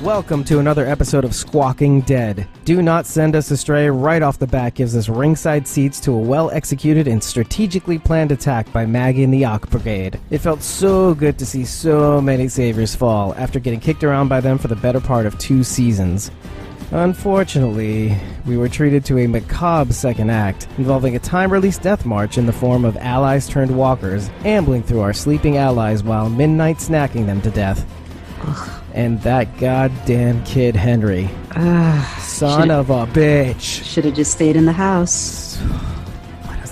Welcome to another episode of Squawking Dead. Do Not Send Us Astray right off the bat gives us ringside seats to a well-executed and strategically planned attack by Maggie and the Yacht Brigade. It felt so good to see so many saviors fall after getting kicked around by them for the better part of 2 seasons. Unfortunately, we were treated to a macabre second act involving a time-release death march in the form of allies turned walkers ambling through our sleeping allies while midnight snacking them to death. And that goddamn kid Henry. Son of a bitch. Should have just stayed in the house.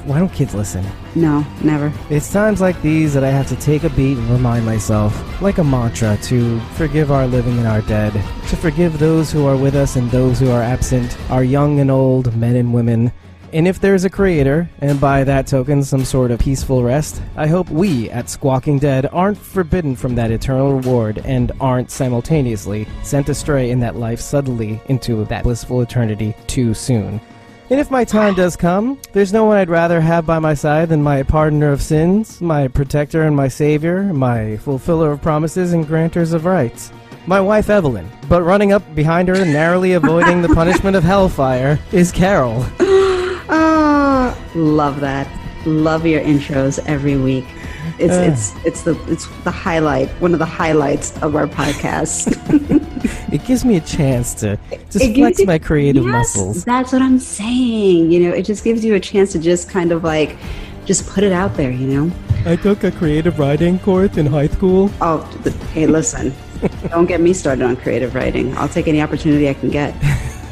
Why don't kids listen? No, never. It's times like these that I have to take a beat and remind myself, like a mantra, to forgive our living and our dead, to forgive those who are with us and those who are absent, our young and old, men and women. And if there's a creator, and by that token some sort of peaceful rest, I hope we at Squawking Dead aren't forbidden from that eternal reward and aren't simultaneously sent astray in that life suddenly into that blissful eternity too soon. And if my time does come, there's no one I'd rather have by my side than my pardoner of sins, my protector and my savior, my fulfiller of promises and granters of rights. My wife Evelyn, but running up behind her, narrowly avoiding the punishment of hellfire, is Carol. Love that. Love your intros every week. It's the highlight, one of the highlights of our podcast. It gives me a chance to just flex my creative muscles. That's what I'm saying. You know, it just gives you a chance to just kind of like, just put it out there, you know? I took a creative writing course in high school. Oh, hey, listen. Don't get me started on creative writing. I'll take any opportunity I can get.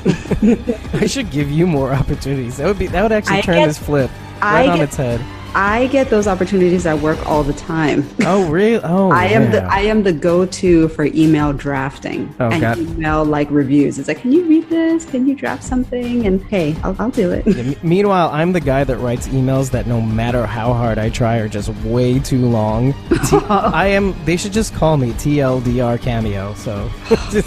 I should give you more opportunities. That would actually turn this flip right on its head. I get those opportunities at work all the time. Oh, really? Oh, I am the go-to for email drafting and email like reviews. It's like, can you read this? Can you draft something? And hey, I'll do it. Yeah, meanwhile, I'm the guy that writes emails that no matter how hard I try are just way too long. They should just call me TLDR Cameo. So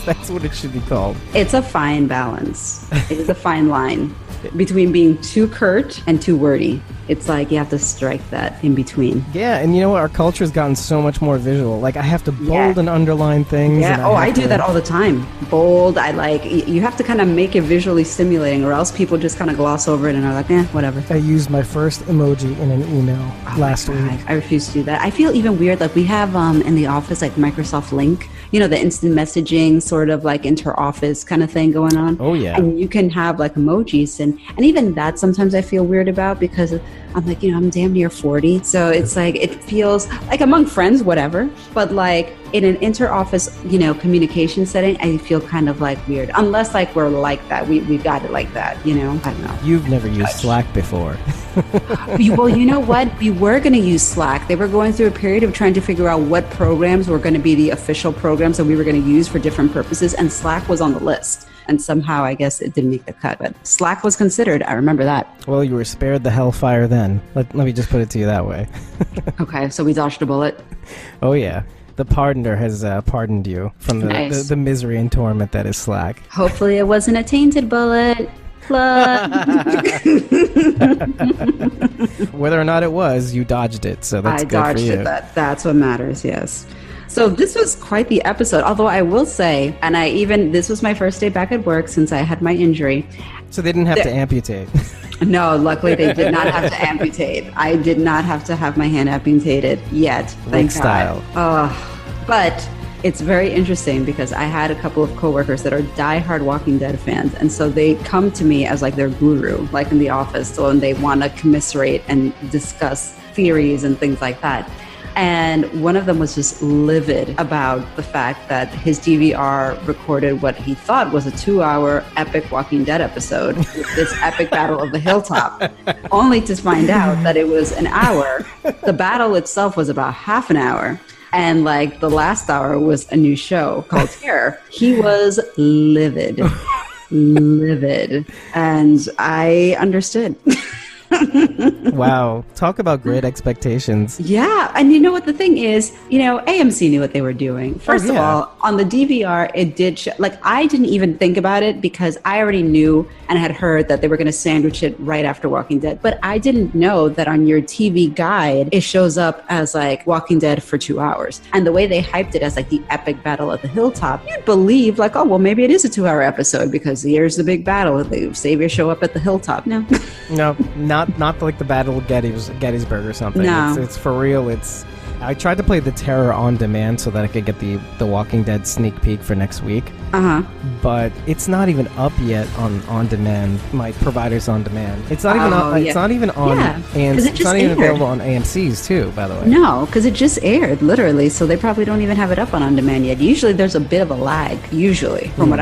that's what it should be called. It's a fine balance. It is a fine line between being too curt and too wordy. It's like you have to strike that in between. Yeah, and you know what? Our culture's gotten so much more visual. Like, I have to bold and underline things. Yeah, I do that all the time. Bold, you have to kind of make it visually stimulating, or else people just kind of gloss over it and are like, whatever. I used my first emoji in an email last week. I refuse to do that. I feel even weird. Like, we have in the office, like, Microsoft Link, you know, the instant messaging sort of like inter-office kind of thing going on. Oh, yeah. And you can have like emojis. And even that sometimes I feel weird about, because I'm like, you know, I'm damn near 40. So it's like, it feels like among friends, whatever. But like in an inter-office, you know, communication setting, I feel kind of like weird. Unless like we're like that. We got it like that, you know? I don't know. You've never used Slack before. Well, you know what? We were going to use Slack. They were going through a period of trying to figure out what programs were going to be the official programs that we were going to use for different purposes. And Slack was on the list. And somehow, I guess, it didn't make the cut. But Slack was considered. I remember that. Well, you were spared the hellfire then. Let me just put it to you that way. Okay, so we dodged a bullet. Oh, yeah. The pardoner has pardoned you from the misery and torment that is Slack. Hopefully it wasn't a tainted bullet. Whether or not it was, you dodged it. So that's good for you. I dodged it. That's what matters, yes. So this was quite the episode, although I will say, and this was my first day back at work since I had my injury. So they didn't have to amputate. No, luckily they did not have to amputate. I did not have to have my hand amputated yet. Thank God. But it's very interesting because I had a couple of coworkers that are diehard Walking Dead fans. And so they come to me as like their guru, like in the office. So, and they want to commiserate and discuss theories and things like that. And one of them was just livid about the fact that his DVR recorded what he thought was a 2-hour epic Walking Dead episode with this epic battle of the hilltop, only to find out that it was an hour. The battle itself was about half an hour. And like the last hour was a new show called Terror. He was livid. And I understood. Wow. Talk about great expectations. Yeah. And you know what the thing is? AMC knew what they were doing. First of all, on the DVR, it did I didn't even think about it because I already knew and had heard that they were going to sandwich it right after Walking Dead. But I didn't know that on your TV guide, it shows up as like Walking Dead for 2 hours. And the way they hyped it as like the epic battle at the hilltop, you'd believe like, oh, well, maybe it is a 2-hour episode because here's the big battle. The Savior show up at the hilltop. No. No, not like the Battle of Gettysburg or something. No. It's for real. I tried to play The Terror on demand so that I could get the Walking Dead sneak peek for next week. But it's not even up yet on demand. My provider's on demand. It's not even on. It's not even on AMC. It's not even available on AMC's too, by the way. No, because it just aired literally, so they probably don't even have it up on demand yet. Usually there's a bit of a lag. Usually, from what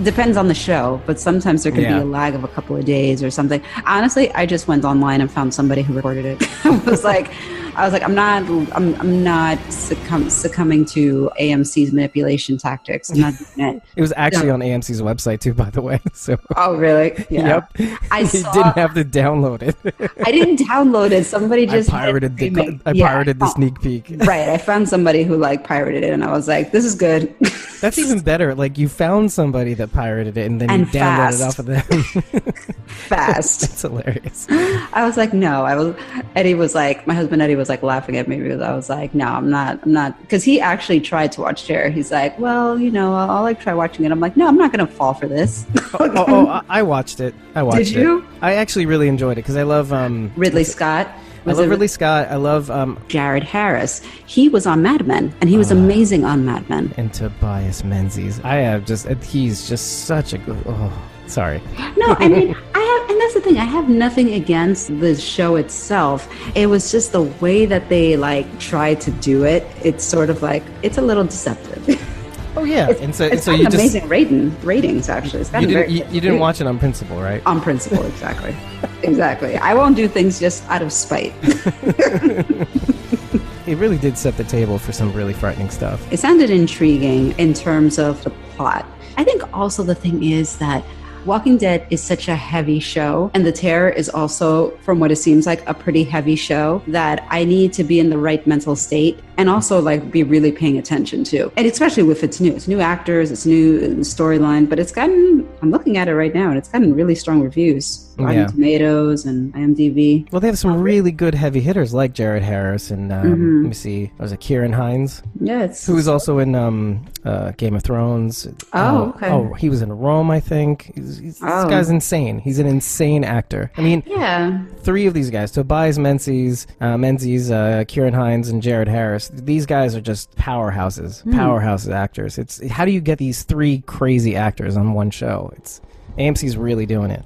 depends on the show, but sometimes there could be a lag of a couple of days or something. Honestly, I just went online and found somebody who recorded it. I was like, I'm not succumbing to AMC's manipulation tactics. I'm not doing it. It was actually on AMC's website too, by the way. So. Oh, really? Yeah. Yep. You didn't have to download it. I didn't download it. Somebody just pirated the sneak peek. Right. I found somebody who pirated it, and I was like, "This is good." That's even better. Like you found somebody that pirated it, and then you downloaded it off of them. Fast. That's hilarious. I was like, no. Eddie was like, my husband Eddie was like laughing at me because I was like, no, I'm not, because he actually tried to watch Terror. He's like, well, I'll try watching it. I'm like, no, I'm not going to fall for this. I watched it. Did you? I actually really enjoyed it because I love Ridley Scott. I love Ridley Scott. I love Jared Harris. He was on Mad Men, and he was amazing on Mad Men. And Tobias Menzies. He's just such a good. Sorry. No, I mean, and that's the thing. I have nothing against the show itself. It was just the way that they tried to do it. It's sort of it's a little deceptive. Oh yeah, it's you amazing ratings actually. It's you didn't watch it on principle, right? On principle, exactly. Exactly. I won't do things just out of spite. It really did set the table for some really frightening stuff. It sounded intriguing in terms of the plot. I think also the thing is that Walking Dead is such a heavy show, and The Terror is also, from what it seems like, a pretty heavy show that I need to be in the right mental state and also be really paying attention to. And especially if it's new actors, it's new storyline, but I'm looking at it right now and it's gotten really strong reviews. Rotten Tomatoes and IMDb. Well, they have some really good heavy hitters like Jared Harris and let me see, was it Kieran Hines? Yes. Who was also in Game of Thrones. Oh, okay. Oh, he was in Rome, I think. This guy's insane. He's an insane actor. I mean, 3 of these guys, Tobias Menzies, Kieran Hines, and Jared Harris. These guys are just powerhouse actors. How do you get these 3 crazy actors on one show? AMC's really doing it.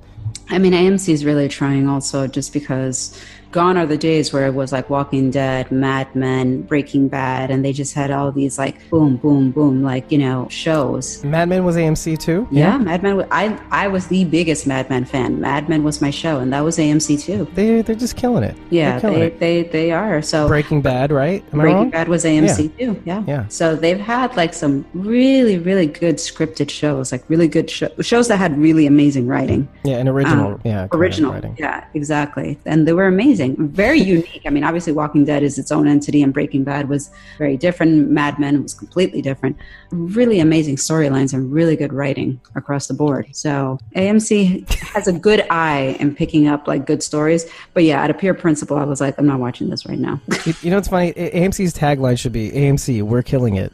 I mean, AMC is really trying also, just because gone are the days where it was Walking Dead, Mad Men, Breaking Bad, and they just had all these boom, boom, boom, shows. Mad Men was AMC too? Yeah, Mad Men. I was the biggest Mad Men fan. Mad Men was my show, and that was AMC too. They're just killing it. Yeah, they are. So Breaking Bad, right? Am I Breaking wrong? Bad was AMC too. Yeah. So they've had some really, really good scripted shows, really good shows that had really amazing writing. Yeah, and original. Original. Writing. Yeah, exactly. And they were amazing. Very unique. I mean, obviously Walking Dead is its own entity, and Breaking Bad was very different. Mad Men was completely different. Really amazing storylines and really good writing across the board. So AMC has a good eye in picking up good stories. But yeah, at a pure principle, I was like, I'm not watching this right now. You know what's funny? AMC's tagline should be, AMC, we're killing it.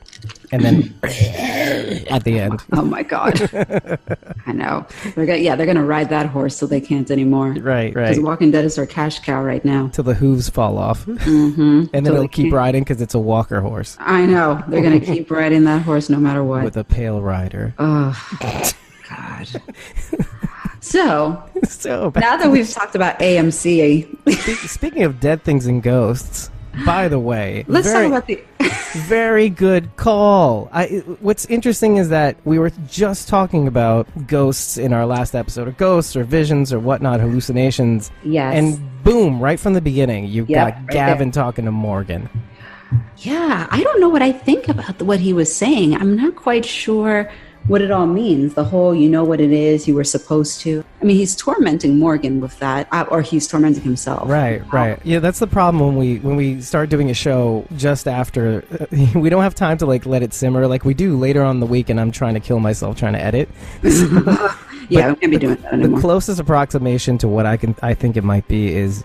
And then at the end. Oh my God. I know. They're going to ride that horse till they can't anymore. Right. Because Walking Dead is their cash cow right now. Till the hooves fall off. Mm-hmm. And then it'll keep riding because it's a walker horse. I know. They're going to keep riding that horse no matter what. With a pale rider. Oh, God. So now that we've talked about AMC. Speaking of dead things and ghosts, by the way, let's talk about the very good call. What's interesting is that we were just talking about ghosts in our last episode, or ghosts or visions or whatnot, hallucinations. Yes. And boom, right from the beginning, you've got right Gavin talking to Morgan. Yeah, I don't know what I think about what he was saying. I'm not quite sure what it all means. The whole, you know what it is, you were supposed to. I mean, he's tormenting Morgan with that, or he's tormenting himself. Right. Yeah, that's the problem when we start doing a show just after. We don't have time to like let it simmer like we do later on in the week, and I'm trying to kill myself trying to edit. Yeah, we can't be doing that anymore. The closest approximation to what I think it might be is,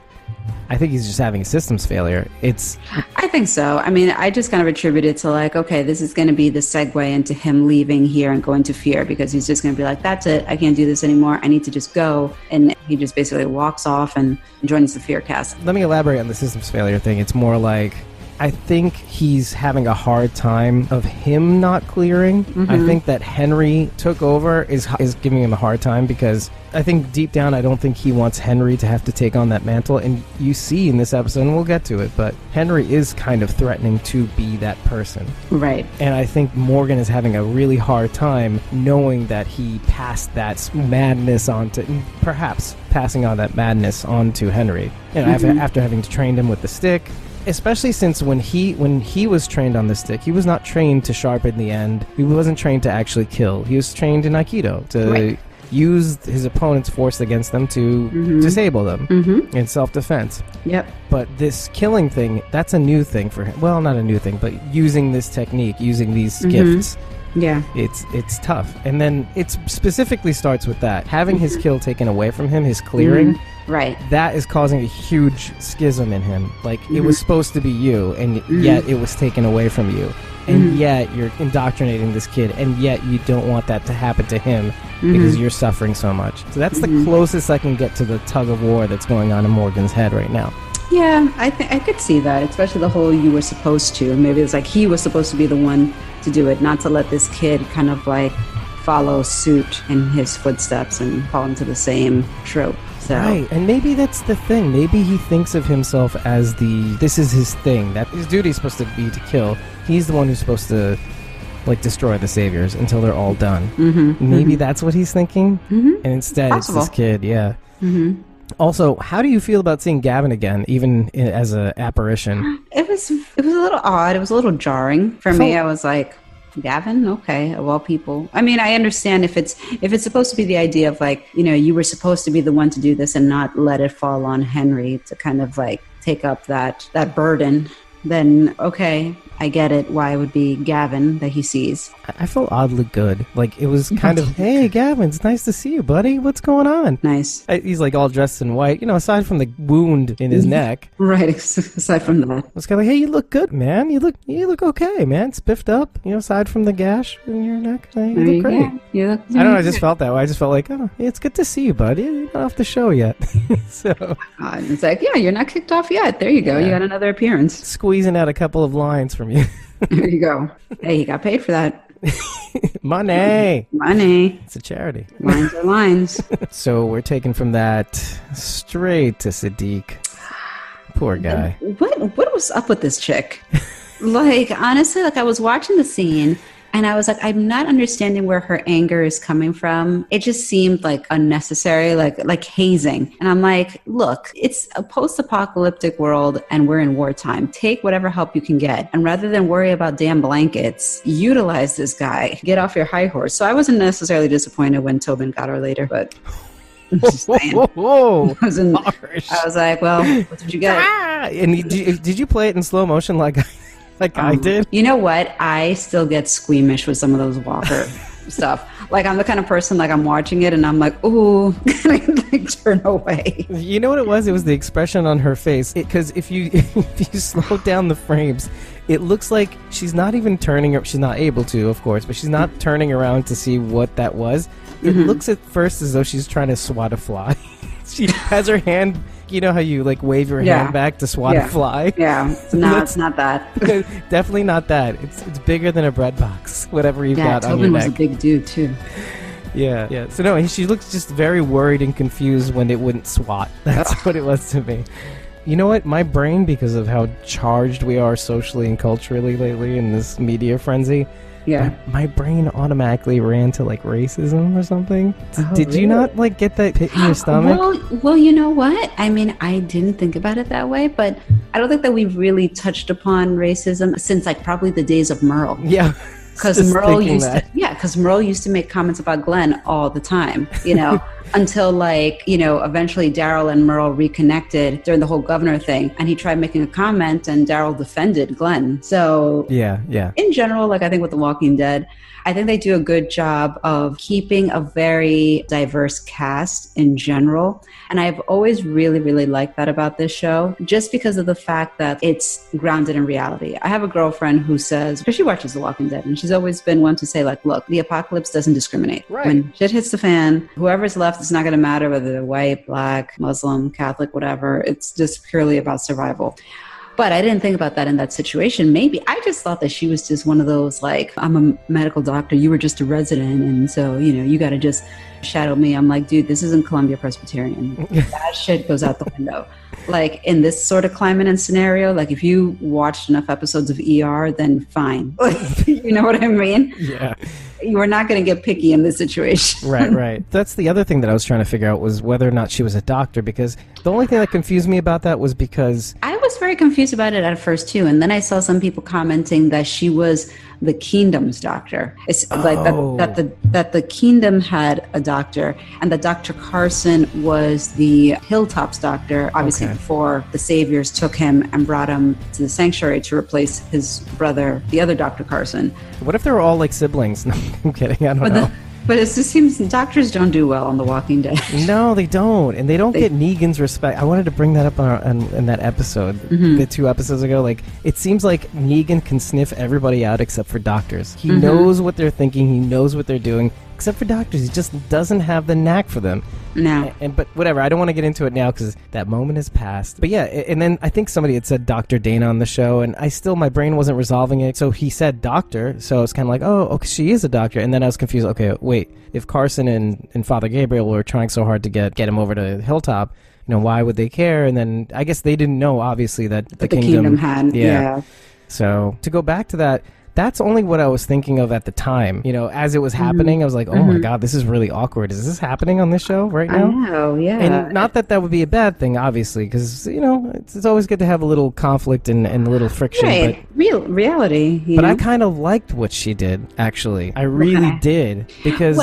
I think he's just having a systems failure. I think so. I mean, I just kind of attribute it to like, okay, this is going to be the segue into him leaving here and going to Fear, because he's just going to be like, that's it. I can't do this anymore. I need to just go. And he just basically walks off and joins the Fear cast. Let me elaborate on the systems failure thing. It's more like, I think he's having a hard time of him not clearing. I think that Henry took over is giving him a hard time, because I think deep down I don't think he wants Henry to have to take on that mantle. And you see in this episode, and we'll get to it, but Henry is kind of threatening to be that person. Right. And I think Morgan is having a really hard time knowing that he passed that madness on to, perhaps passing on that madness on to Henry. And after having trained him with the stick. Especially since when he was trained on the stick, he was not trained to sharpen the end. He wasn't trained to actually kill. He was trained in Aikido to use his opponent's force against them to disable them in self-defense. Yep. But this killing thing, that's a new thing for him. Well, not a new thing, but using this technique, using these gifts. Yeah. It's tough. And then it specifically starts with that. Having his kill taken away from him, his clearing. Right. That is causing a huge schism in him. Like, it was supposed to be you, and yet it was taken away from you. And yet you're indoctrinating this kid, and yet you don't want that to happen to him because you're suffering so much. So that's the closest I can get to the tug of war that's going on in Morgan's head right now. Yeah, I could see that, especially the whole you were supposed to. Maybe it's like he was supposed to be the one to do it, not to let this kid kind of like follow suit in his footsteps and fall into the same trope. So. Right, and maybe that's the thing. Maybe he thinks of himself as this is his thing. That his duty is supposed to be to kill. He's the one who's supposed to, like, destroy the saviors until they're all done. Maybe that's what he's thinking. And instead, it's this kid, Also, how do you feel about seeing Gavin again, even as an apparition? It was a little odd. It was a little jarring. For me, I was like, Gavin? Okay, of all people. I mean, I understand if it's supposed to be the idea of like, you know, you were supposed to be the one to do this and not let it fall on Henry to kind of like take up that burden, then okay, I get it why it would be Gavin that he sees. I felt oddly good. Like, it was kind of, hey, Gavin, it's nice to see you, buddy. What's going on? Nice. He's like all dressed in white, you know, aside from the wound in his neck. Right, aside from that. It's kind of like, hey, you look good, man. You look okay, man. Spiffed up, you know, aside from the gash in your neck. You look great. Yeah, I don't know, I just felt that way. I just felt like, oh, it's good to see you, buddy. You're not off the show yet. So it's like, yeah, you're not kicked off yet. There you go. You got another appearance. Squeezing out a couple of lines from you. There you go. Hey, he got paid for that. Money. It's a charity. Lines are lines. So we're taken from that straight to Sadiq. Poor guy. What was up with this chick? Like, honestly, like I was watching the scene and I was like, I'm not understanding where her anger is coming from. It just seemed like unnecessary, like hazing. And I'm like, look, it's a post-apocalyptic world and we're in wartime. Take whatever help you can get. And rather than worry about damn blankets, utilize this guy. Get off your high horse. So I wasn't necessarily disappointed when Tobin got her later, but I'm just saying. Whoa. I was like, well, what did you get? And did you play it in slow motion like I did? You know what? I still get squeamish with some of those Walker stuff. Like, I'm the kind of person, like, I'm watching it and I'm like, ooh, can I like turn away? You know what it was? It was the expression on her face. Because if you slow down the frames, it looks like she's not even turning. She's not able to, of course, but she's not turning around to see what that was. It looks at first as though she's trying to swat a fly. She has her hand. You know how you like wave your hand back to swat a fly? Yeah, no, it's not that. Definitely not that. It's bigger than a bread box, whatever you've got on your neck. Yeah, Tobin was a big dude too. Yeah. So no, she looks just very worried and confused when it wouldn't swat. That's what it was to me. You know what? My brain, because of how charged we are socially and culturally lately in this media frenzy, my brain automatically ran to like racism or something. Did you not like get that pit in your stomach? Well, you know what? I mean, I didn't think about it that way, but I don't think that we've really touched upon racism since like probably the days of Merle. Yeah. Because Merle used because Merle used to make comments about Glenn all the time, until eventually Daryl and Merle reconnected during the whole governor thing, and he tried making a comment and Daryl defended Glenn. So yeah. In general, I think with The Walking Dead, I think they do a good job of keeping a very diverse cast in general. And I've always really, really liked that about this show, just because of the fact that it's grounded in reality. I have a girlfriend who says, because she watches The Walking Dead, and she's always been one to say, look, the apocalypse doesn't discriminate. Right. When shit hits the fan, whoever's left, it's not going to matter whether they're white, black, Muslim, Catholic, whatever. It's just purely about survival. But I didn't think about that in that situation. Maybe I just thought that she was just one of those, I'm a medical doctor, you were just a resident, and so, you got to just shadow me. I'm like, dude, this isn't Columbia Presbyterian. That shit goes out the window. In this sort of climate and scenario, if you watched enough episodes of ER, then fine. You know what I mean? Yeah. You are not going to get picky in this situation. Right. That's the other thing that I was trying to figure out, was whether or not she was a doctor, because the only thing that confused me about that was because I was very confused about it at first too, and then I saw some people commenting that she was the Kingdom's doctor. It's that the Kingdom had a doctor, and that Dr. Carson was the Hilltop's doctor, obviously before the Saviors took him and brought him to the sanctuary to replace his brother, the other Dr. Carson. What if they were all like siblings? No, I'm kidding. I don't know. But it just seems doctors don't do well on The Walking Dead. No, they don't. And they don't get Negan's respect. I wanted to bring that up in that episode, the 2 episodes ago. It seems like Negan can sniff everybody out except for doctors. He knows what they're thinking. He knows what they're doing. Except for doctors. He just doesn't have the knack for them. No. But whatever. I don't want to get into it now because that moment has passed. But yeah, and then I think somebody had said Dr. Dana on the show, and my brain wasn't resolving it. So he said doctor, so it's kind of like, okay, she is a doctor. And then I was confused. Okay, wait. If Carson and Father Gabriel were trying so hard to get him over to Hilltop, why would they care? And then I guess they didn't know, obviously, that the kingdom had. Yeah. So to go back to that, that's only what I was thinking of at the time. As it was happening, I was like, oh my God, this is really awkward. Is this happening on this show right now? I know, yeah. And not that would be a bad thing, obviously, because, it's always good to have a little conflict and a little friction. Right, reality. But I kind of liked what she did, actually. I really did. Because,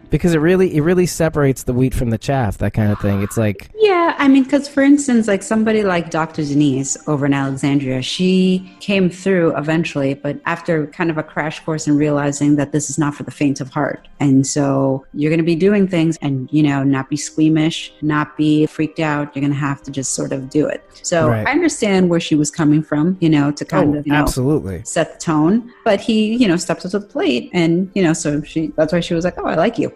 because it really separates the wheat from the chaff, that kind of thing. It's like... Yeah, because for instance, somebody like Dr. Denise over in Alexandria, she came through eventually, but after kind of a crash course and realizing that this is not for the faint of heart. And so you're going to be doing things and, not be squeamish, not be freaked out. You're going to have to just sort of do it. So I understand where she was coming from, to kind of, absolutely set the tone. But he, stepped up to the plate and, so that's why she was like, oh, I like you.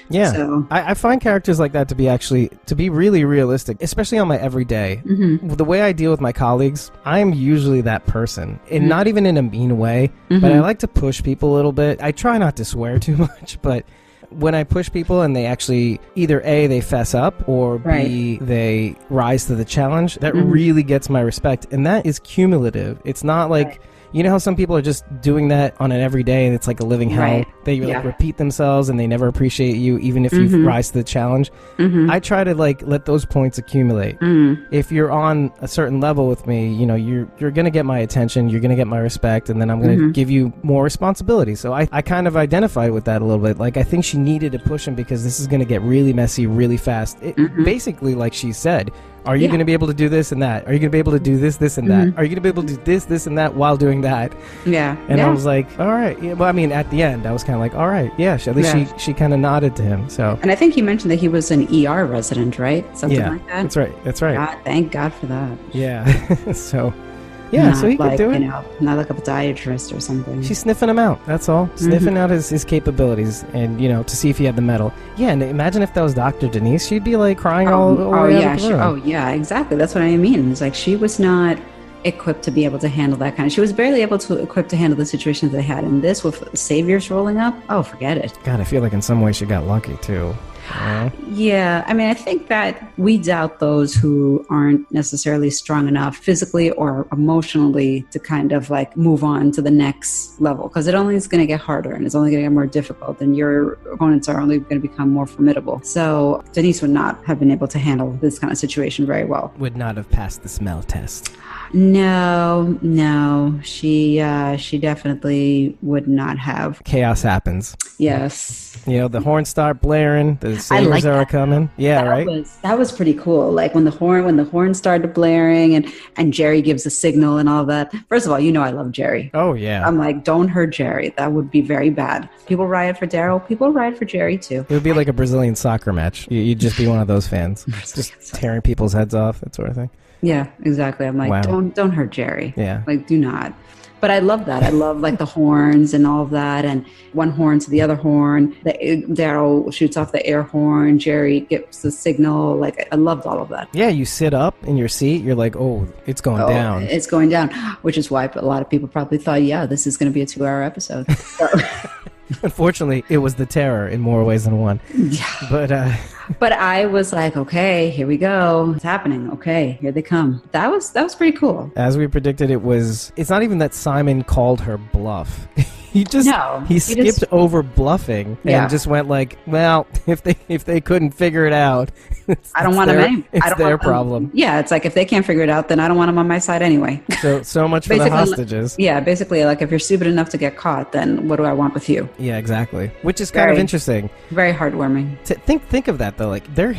Yeah. So. I find characters like that to be really realistic, especially on my everyday. The way I deal with my colleagues, I'm usually that person. And not even in a mean way, but I like to push people a little bit. I try not to swear too much, but when I push people and they actually either A, they fess up, or B, they rise to the challenge, that really gets my respect. And that is cumulative. It's not like... You know how some people are just doing that on an everyday and it's like a living hell? They repeat themselves and they never appreciate you even if you rise to the challenge. I try to let those points accumulate. If you're on a certain level with me, you're going to get my attention, you're going to get my respect, and then I'm going to give you more responsibility. So I kind of identified with that a little bit. I think she needed to push him because this is going to get really messy really fast. Basically, like she said, are you going to be able to do this and that? Are you going to be able to do this, this, and that? Are you going to be able to do this, this, and that while doing that? Yeah. And I was like, all right. Yeah, well, at the end, I was kind of like, all right. Yeah, at least she kind of nodded to him. So. And I think he mentioned that he was an ER resident, right? Something like that? That's right. God, thank God for that. Yeah. So... Yeah, so he could do it. Not like a podiatrist or something. She's sniffing him out, that's all. Sniffing out his capabilities and, to see if he had the metal. Yeah, and imagine if that was Dr. Denise. She'd be, crying all the way out of the room. Yeah, exactly. That's what I mean. It's she was not equipped to be able to handle that kind of... She was barely able to equip to handle the situations they had. And this, with Saviors rolling up, forget it. God, I feel like in some way she got lucky, too. Yeah, I think that we doubt those who aren't necessarily strong enough physically or emotionally to kind of move on to the next level, because it only is going to get harder and it's only going to get more difficult and your opponents are only going to become more formidable. So Denise would not have been able to handle this kind of situation very well. Would not have passed the smell test. No, she definitely would not have. Chaos happens. Yes. The horns start blaring, the sailors are coming. Yeah, right? That was pretty cool. Like when the horn started blaring and Jerry gives a signal and all that. First of all, I love Jerry. Oh, yeah. I'm like, don't hurt Jerry. That would be very bad. People riot for Daryl. People riot for Jerry, too. It would be like a Brazilian soccer match. You'd just be one of those fans. Just tearing people's heads off, that sort of thing. Yeah, exactly. I'm like, wow. don't hurt Jerry. Yeah. Like, do not. But I love that. I love like the horns and all of that, and one horn to the other horn. Daryl shoots off the air horn. Jerry gives the signal. Like, I loved all of that. Yeah, you sit up in your seat. You're like, oh, it's going down. It's going down, which is why a lot of people probably thought, yeah, this is going to be a 2-hour episode. So. Unfortunately, it was the terror in more ways than one. Yeah. But I was like, okay, here we go. It's happening. Okay, here they come. That was pretty cool. As we predicted, it's not even that Simon called her bluff. He skipped over bluffing and just went like, well, if they couldn't figure it out, I don't want them. It's their problem. Yeah, it's like if they can't figure it out, then I don't want them on my side anyway. So much for the hostages. Yeah, basically, like if you're stupid enough to get caught, then what do I want with you? Yeah, exactly. Which is kind of interesting. Very heartwarming. Think of that though. Like they're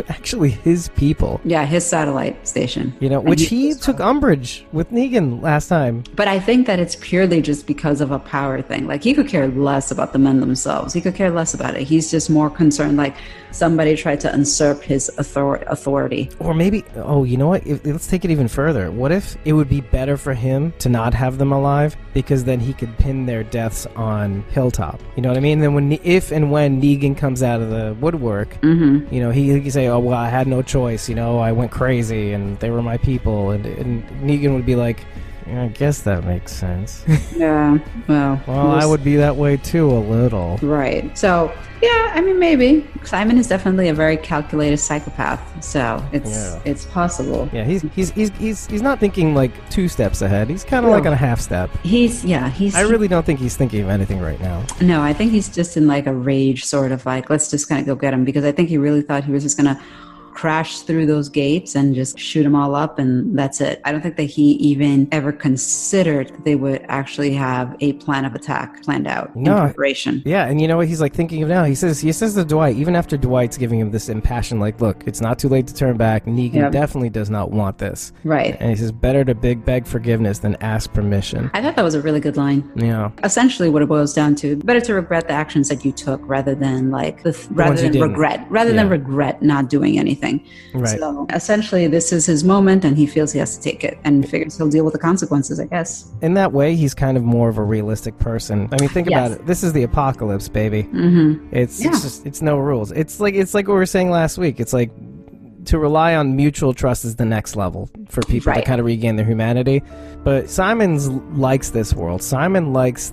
actually his people. Yeah, his satellite station. Which he took umbrage with Negan last time. But I think that it's purely just because of a power thing. Like he could care less about the men themselves. He could care less about it. He's just more concerned like somebody tried to usurp his authority. Or maybe, you know what? Let's take it even further. What if it would be better for him to not have them alive because then he could pin their deaths on Hilltop? You know what I mean? Then if and when Negan comes out of the woodwork, he can say, oh, well, I had no choice. I went crazy and they were my people. And Negan would be like, I guess that makes sense. Yeah, well, I would be that way too, a little. Right. So, yeah, I mean, maybe. Simon is definitely a very calculated psychopath, so it's possible. Yeah, he's not thinking like 2 steps ahead. He's kind of like on a half step. I really don't think he's thinking of anything right now. No, I think he's just in like a rage, sort of like, let's just kind of go get him, because I think he really thought he was just going to crash through those gates and just shoot them all up, and that's it. I don't think that he even ever considered that they would actually have a plan of attack planned out in preparation. Yeah, and you know what he's like thinking of now? He says to Dwight, even after Dwight's giving him this impassioned, like, look, it's not too late to turn back. Negan definitely does not want this. Right. And he says, better to beg forgiveness than ask permission. I thought that was a really good line. Yeah. Essentially what it boils down to, better to regret the actions that you took rather than like regret not doing anything. Right. So essentially this is his moment and he feels he has to take it and figures he'll deal with the consequences, I guess. In that way, he's kind of more of a realistic person. I mean, think about it. This is the apocalypse, baby. Mm-hmm. It's no rules. It's like what we were saying last week. It's like to rely on mutual trust is the next level for people to kind of regain their humanity. But Simon likes this world. Simon likes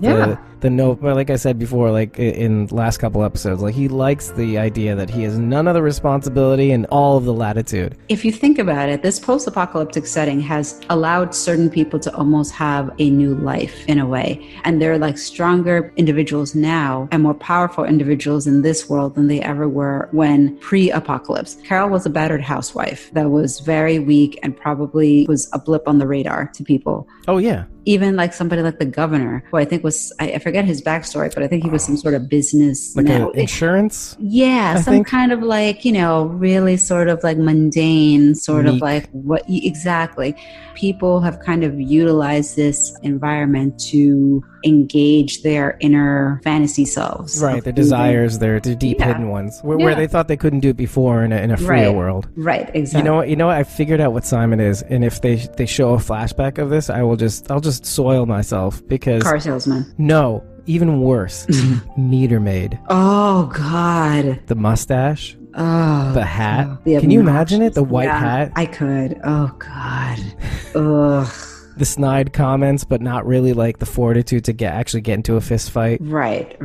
but like I said before, like in last couple episodes, like he likes the idea that he has none of the responsibility and all of the latitude. If you think about it, this post-apocalyptic setting has allowed certain people to almost have a new life in a way. And they're like stronger individuals now and more powerful individuals in this world than they ever were when pre-apocalypse. Carol was a battered housewife that was very weak and probably was a blip on the radar to people. Oh, yeah. Even like somebody like the governor, who I think was, I forget his backstory, but I think he was some sort of business. Like insurance? Yeah, some kind of like, really sort of like mundane, sort of like what exactly. People have kind of utilized this environment to engage their inner fantasy selves. Right, their desires, their deep hidden ones, where they thought they couldn't do it before in a freer world. Right, exactly. You know what? I figured out what Simon is, and if they show a flashback of this, I'll just soil myself because car salesman. No, even worse, meter maid. Oh God, the mustache. Oh, the hat. Can you imagine it? The white hat. I could. Oh God. Ugh. The snide comments, but not really like the fortitude to actually get into a fist fight. Right.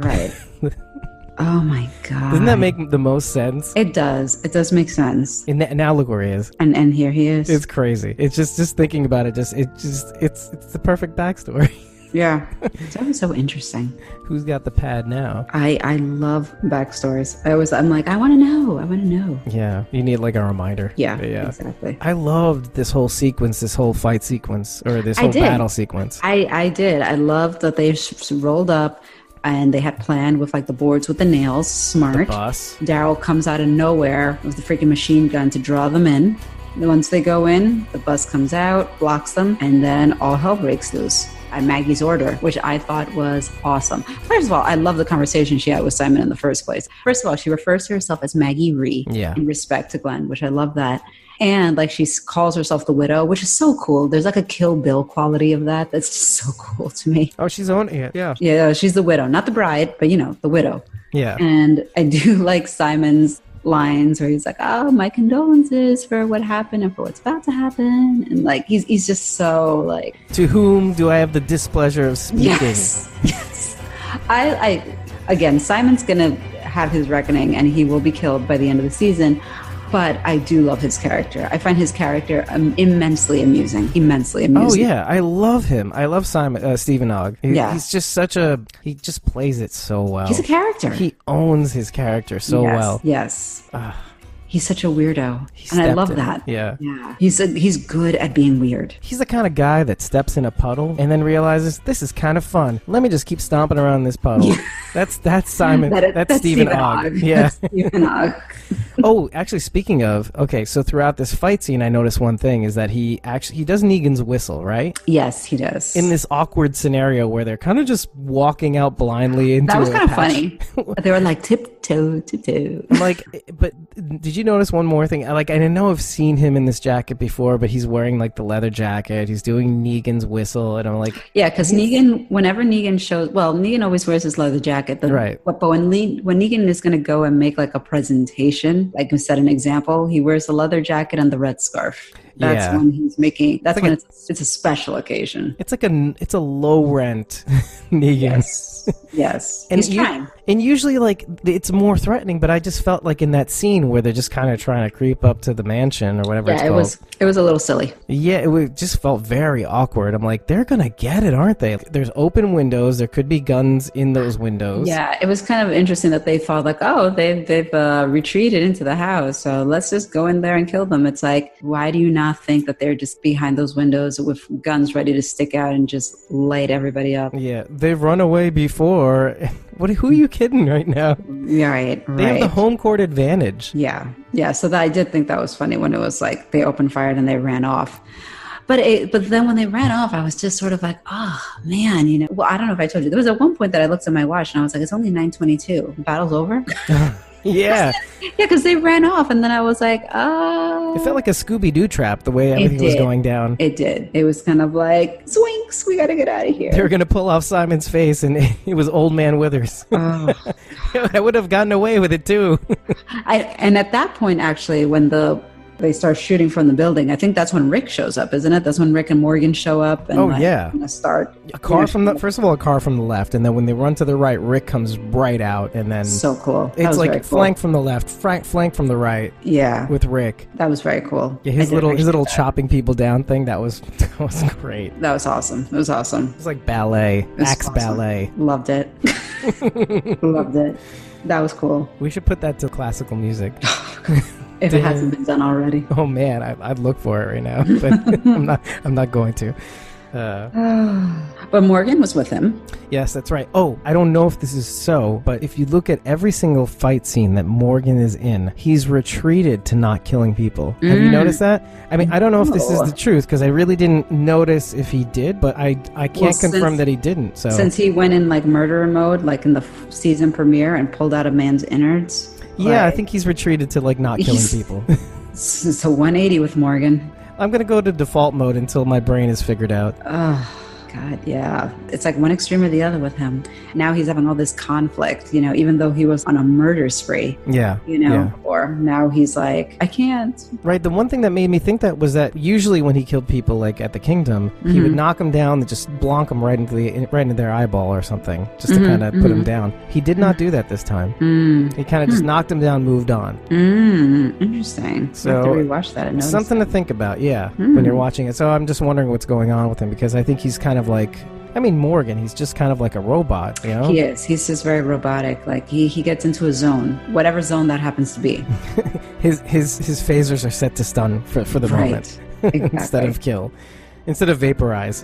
Oh my God. Doesn't that make the most sense? It does. It does make sense. An allegory is. And here he is. It's crazy. It's just thinking about it. It's the perfect backstory. Yeah. It's always so interesting. Who's got the pad now? I love backstories. I'm like, I want to know. Yeah, you need like a reminder. Yeah, exactly. I loved this whole sequence, this whole fight sequence, or this whole battle sequence. I did. I loved that they rolled up and they had planned with like the boards with the nails. Smart. The bus. Daryl comes out of nowhere with the freaking machine gun to draw them in. Once they go in, the bus comes out, blocks them, and then all hell breaks loose at Maggie's order, which I thought was awesome. First of all, I love the conversation she had with Simon in the first place. First of all, she refers to herself as Maggie Rhee in respect to Glenn, which I love that. And like she calls herself the widow, which is so cool. There's like a Kill Bill quality of that. That's just so cool to me. Oh, she's owning it. Yeah. Yeah, she's the widow, not the bride, but the widow. Yeah. And I do like Simon's lines where he's like, oh, my condolences for what happened and for what's about to happen. And like he's just so like, to whom do I have the displeasure of speaking? Yes. I again, Simon's gonna have his reckoning and he will be killed by the end of the season. But I do love his character. I find his character immensely amusing. Oh yeah, I love him. I love Stephen Ogg. He's just he just plays it so well. He's a character. He owns his character so well. Yes. He's such a weirdo, and I love that. Yeah. He's good at being weird. He's the kind of guy that steps in a puddle and then realizes this is kind of fun. Let me just keep stomping around this puddle. That's Simon. That's Stephen Ogg. Yeah. Stephen Ogg. Oh, actually, speaking of, okay, so throughout this fight scene, I noticed one thing is that he does Negan's whistle, right? Yes, he does. In this awkward scenario where they're kind of just walking out blindly into that was kind of funny. They were like tiptoe. Like, but did you notice one more thing? Like, I know I've seen him in this jacket before, but he's wearing like the leather jacket. He's doing Negan's whistle, and I'm like, yeah, because whenever Negan shows, Negan always wears his leather jacket, right? But when Negan is going to go and make like a presentation, like I set an example, he wears the leather jacket and the red scarf. That's when he's making. That's when it's a special occasion. It's a low rent Negan. Yes. And he's trying. And usually, like, it's more threatening, but I just felt like in that scene where they're just kind of trying to creep up to the mansion or whatever it's called. It was a little silly. Yeah, just felt very awkward. I'm like, they're gonna get it, aren't they? There's open windows. There could be guns in those windows. Yeah, it was kind of interesting that they thought like, oh, they've retreated into the house, so let's just go in there and kill them. It's like, why do you not think that they're just behind those windows with guns ready to stick out and just light everybody up? Yeah, they've run away before. Who are you kidding right now? Yeah, right. They have the home court advantage. Yeah. So I did think that was funny when it was like they opened fire and they ran off. But then when they ran off, I was just sort of like, oh, man, Well, I don't know if I told you. There was at one point that I looked at my watch and I was like, it's only 9:22. The battle's over? Yeah. Yeah, because they ran off, and then I was like, oh. It felt like a Scooby-Doo trap, the way everything was going down. It did. It was kind of like, swinks, we got to get out of here. They were going to pull off Simon's face, and it was Old Man Withers. Oh. I would have gotten away with it, too. And at that point, actually, when they start shooting from the building, I think that's when Rick shows up, isn't it? That's when Rick and Morgan show up and start. A car first of all, a car from the left, and then when they run to the right, Rick comes right out, and then so cool. It's like flank from the left, flank from the right. Yeah, with Rick. That was very cool. Yeah, his little chopping people down thing. That was great. That was awesome. It was awesome. It was like ballet, axe awesome. Ballet. Loved it. Loved it. That was cool. We should put that to classical music. If it hasn't been done already. Oh man, I'd look for it right now, but I'm not going to. But Morgan was with him. Yes, that's right. Oh, I don't know if this is so, but if you look at every single fight scene that Morgan is in, he's retreated to not killing people. Have you noticed that? I mean, I don't know if this is the truth, because I really didn't notice if he did, but I can't confirm that he didn't. So since he went in like murderer mode, like in the season premiere, and pulled out a man's innards. Yeah, I think he's retreated to like not killing people. It's a 180 with Morgan. I'm going to go to default mode until my brain is figured out. Oh, God, yeah. It's like one extreme or the other with him. Now he's having all this conflict, even though he was on a murder spree. Yeah. Or now he's like, I can't. Right. The one thing that made me think that was that usually when he killed people like at the Kingdom, he would knock them down and just blonk them right into their eyeball or something, just to kind of put them down. He did not do that this time. He kind of just knocked them down, moved on. Interesting. So I have to rewatch that and notice something to think about, when you're watching it. So I'm just wondering what's going on with him, because I think he's kind of like, I mean, Morgan, he's just kind of like a robot, you know? He is. He's just very robotic. Like he gets into a zone, whatever zone that happens to be. his phasers are set to stun for the moment. Exactly. Instead of vaporize.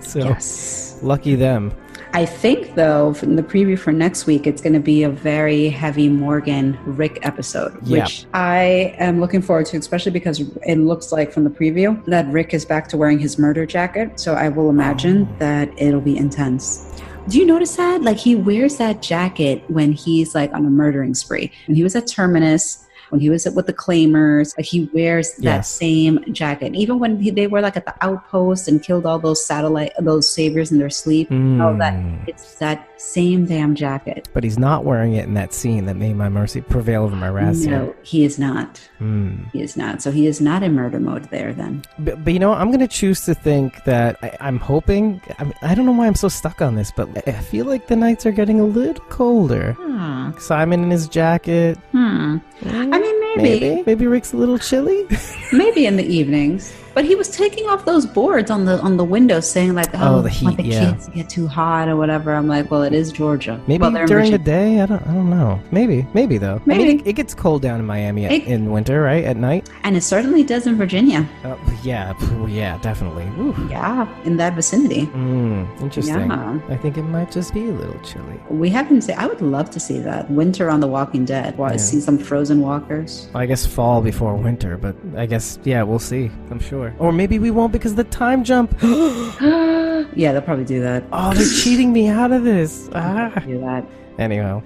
So yes. Lucky them. I think, though, from the preview for next week, it's going to be a very heavy Morgan Rick episode, which I am looking forward to, especially because it looks like from the preview that Rick is back to wearing his murder jacket. So I will imagine that it'll be intense. Do you notice that? Like, he wears that jacket when he's like on a murdering spree. When he was at Terminus, when he was with the Claimers, like he wears that same jacket. Even when they were like at the outpost and killed all those saviors in their sleep, all that, it's that same damn jacket. But he's not wearing it in that scene that made my mercy prevail over my wrath. No, he is not. He is not. So he is not in murder mode there then. But you know, I'm going to choose to think that I'm hoping, I don't know why I'm so stuck on this, but I feel like the nights are getting a little colder. Simon in his jacket. I mean, maybe Rick's a little chilly. Maybe in the evenings. But he was taking off those boards on the windows saying like, the heat, want the kids to get too hot or whatever. I'm like, well, it is Georgia. Maybe during the day? I don't know. Maybe though. Maybe. I mean, it gets cold down in Miami in winter, right? At night? And it certainly does in Virginia. Yeah, definitely. Woo. Yeah, in that vicinity. Interesting. Yeah. I think it might just be a little chilly. We haven't seen, I would love to see that. Winter on The Walking Dead. See some frozen walkers. Well, I guess fall before winter, but I guess, we'll see. I'm sure. Or maybe we won't because of the time jump. Yeah, they'll probably do that. Oh, they're cheating me out of this. Do that. Anyhow.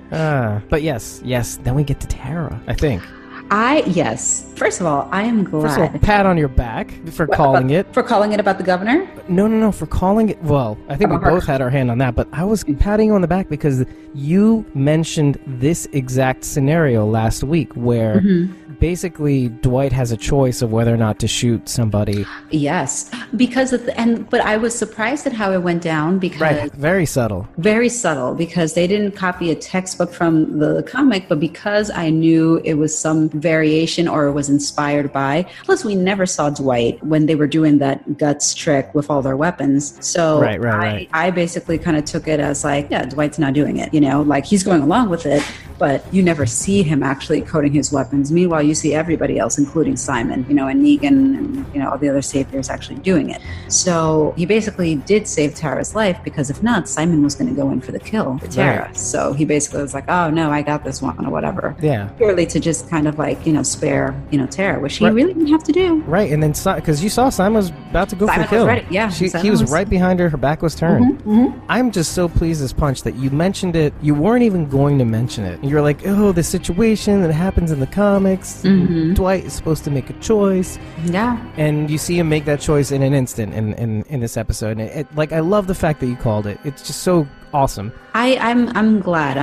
But yes. Then we get to Tara, I think. Yes. First of all, I am glad. First of all, pat on your back for calling it. For calling it about the governor? No, for calling it. Well, I think we both had our hand on that, but I was patting you on the back because you mentioned this exact scenario last week where basically Dwight has a choice of whether or not to shoot somebody. Yes, because but I was surprised at how it went down because very subtle. Very subtle because they didn't copy a textbook from the comic, but because I knew it was some variation or it was inspired by. Plus, we never saw Dwight when they were doing that guts trick with all their weapons. So I basically kind of took it as like, Dwight's not doing it. You know, like he's going along with it, but you never see him actually coding his weapons. Meanwhile, you see everybody else, including Simon, and Negan and, all the other saviors actually doing it. So he basically did save Tara's life because if not, Simon was going to go in for the kill for Tara. Right. So he basically was like, oh no, I got this one or whatever. Yeah. Purely to just kind of like, spare, Tara, which he really didn't have to do. Right. And then, because you saw Simon was about to go for the kill. Ready. Yeah. He was right behind her. Her back was turned. I'm just so pleased as punch that you mentioned it. You weren't even going to mention it. You're like, oh, the situation that happens in the comics. Dwight is supposed to make a choice. Yeah. And you see him make that choice in an instant in this episode. And I love the fact that you called it. It's just so awesome. I'm glad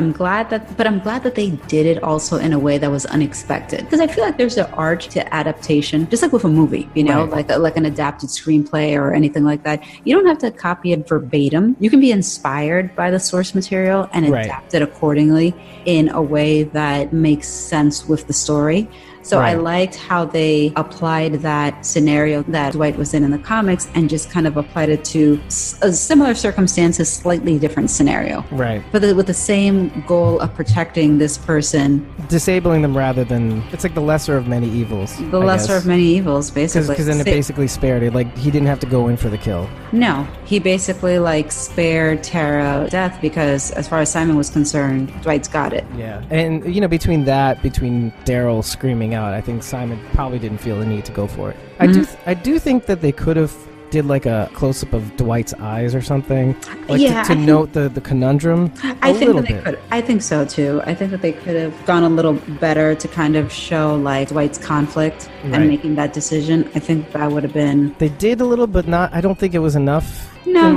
that they did it also in a way that was unexpected, because I feel like there's an art to adaptation, just like with a movie, like an adapted screenplay or anything like that. You don't have to copy it verbatim. You can be inspired by the source material and adapt it accordingly in a way that makes sense with the story. So I liked how they applied that scenario that Dwight was in the comics and just kind of applied it to a similar circumstances, slightly different scenario. Right. But with the same goal of protecting this person. Disabling them rather than, it's like the lesser of many evils. The lesser of many evils, basically. Because then it basically spared it. Like, he didn't have to go in for the kill. No. He basically, spared Tara death because, as far as Simon was concerned, Dwight's got it. Yeah. And, between Daryl screaming out, I think Simon probably didn't feel the need to go for it. I do think that they could have did a close-up of Dwight's eyes or something, to note the conundrum. I think so too. I think that they could have gone a little better to kind of show Dwight's conflict and making that decision. I think that would have been. They did a little, but not. I don't think it was enough. No,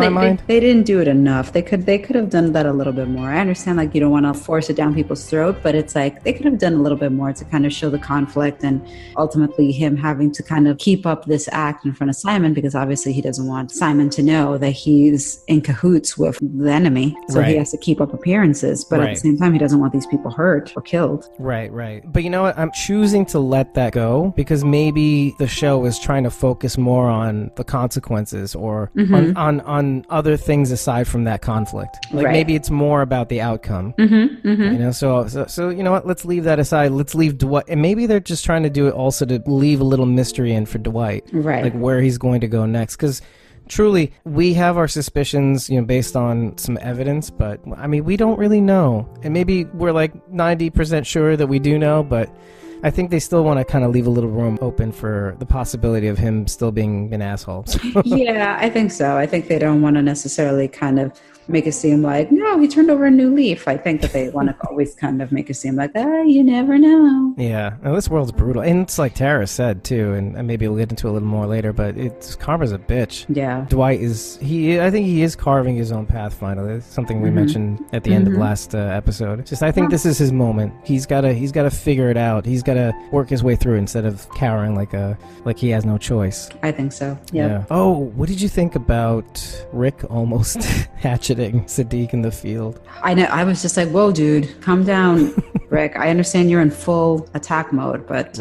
they didn't do it enough. They could have done that a little bit more. I understand you don't want to force it down people's throat, but it's they could have done a little bit more to kind of show the conflict and ultimately him having to kind of keep up this act in front of Simon, because obviously he doesn't want Simon to know that he's in cahoots with the enemy. So he has to keep up appearances, but at the same time he doesn't want these people hurt or killed. Right. But you know what? I'm choosing to let that go because maybe the show is trying to focus more on the consequences or on on other things aside from that conflict. Like maybe it's more about the outcome. You know, so you know what? Let's leave that aside. Let's leave Dwight, and maybe they're just trying to do it also to leave a little mystery in for Dwight, like where he's going to go next, because. Truly, we have our suspicions, you know, based on some evidence, but I mean, we don't really know. And maybe we're like 90% sure that we do know, but I think they still want to kind of leave a little room open for the possibility of him still being an asshole. Yeah, I think so. I think they don't want to necessarily kind of make it seem like, no, he turned over a new leaf. I think that they want to always kind of make it seem like, you never know. Yeah, well, this world's brutal. And it's like Tara said, too, and maybe we'll get into it a little more later, but karma's a bitch. Yeah. Dwight I think he is carving his own path finally. It's something we mentioned at the end of last episode. I think this is his moment. He's got to figure it out. He's got to work his way through instead of cowering like he has no choice. I think so. Yep. Yeah. Oh, what did you think about Rick almost hatcheting Sadiq in the field? I know. I was just like, whoa, dude, calm down, Rick. I understand you're in full attack mode, but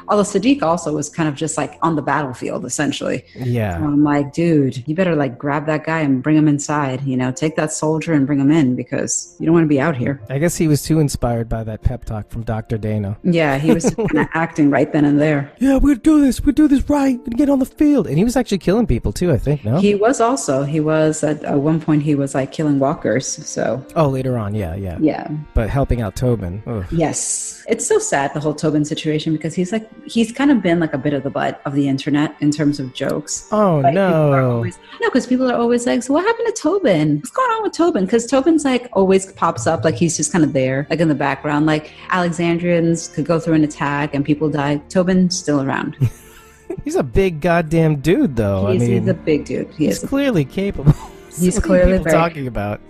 although Sadiq also was kind of just like on the battlefield, essentially. Yeah. So I'm like, dude, you better like grab that guy and bring him inside, you know, take that soldier and bring him in because you don't want to be out here. I guess he was too inspired by that pep talk from Dr. Dana. Yeah, he was kind of acting right then and there. Yeah, we're going to do this right. We're going to get on the field. And he was actually killing people too, I think, no? He was at one point he was like killing walkers, so. Oh, later on, yeah. Yeah. But helping out Tobin. Ugh. Yes. It's so sad, the whole Tobin situation, because he's kind of been like a bit of the butt of the internet in terms of jokes. Oh, no. Because people are always like, so what happened to Tobin? What's going on with Tobin? Because Tobin's like always pops up, like he's just kind of there, like in the background. Like Alexandrians could go through an attack and people die. Tobin's still around. He's a big goddamn dude, though. He's a big dude. He's clearly capable. He's clearly very talking about.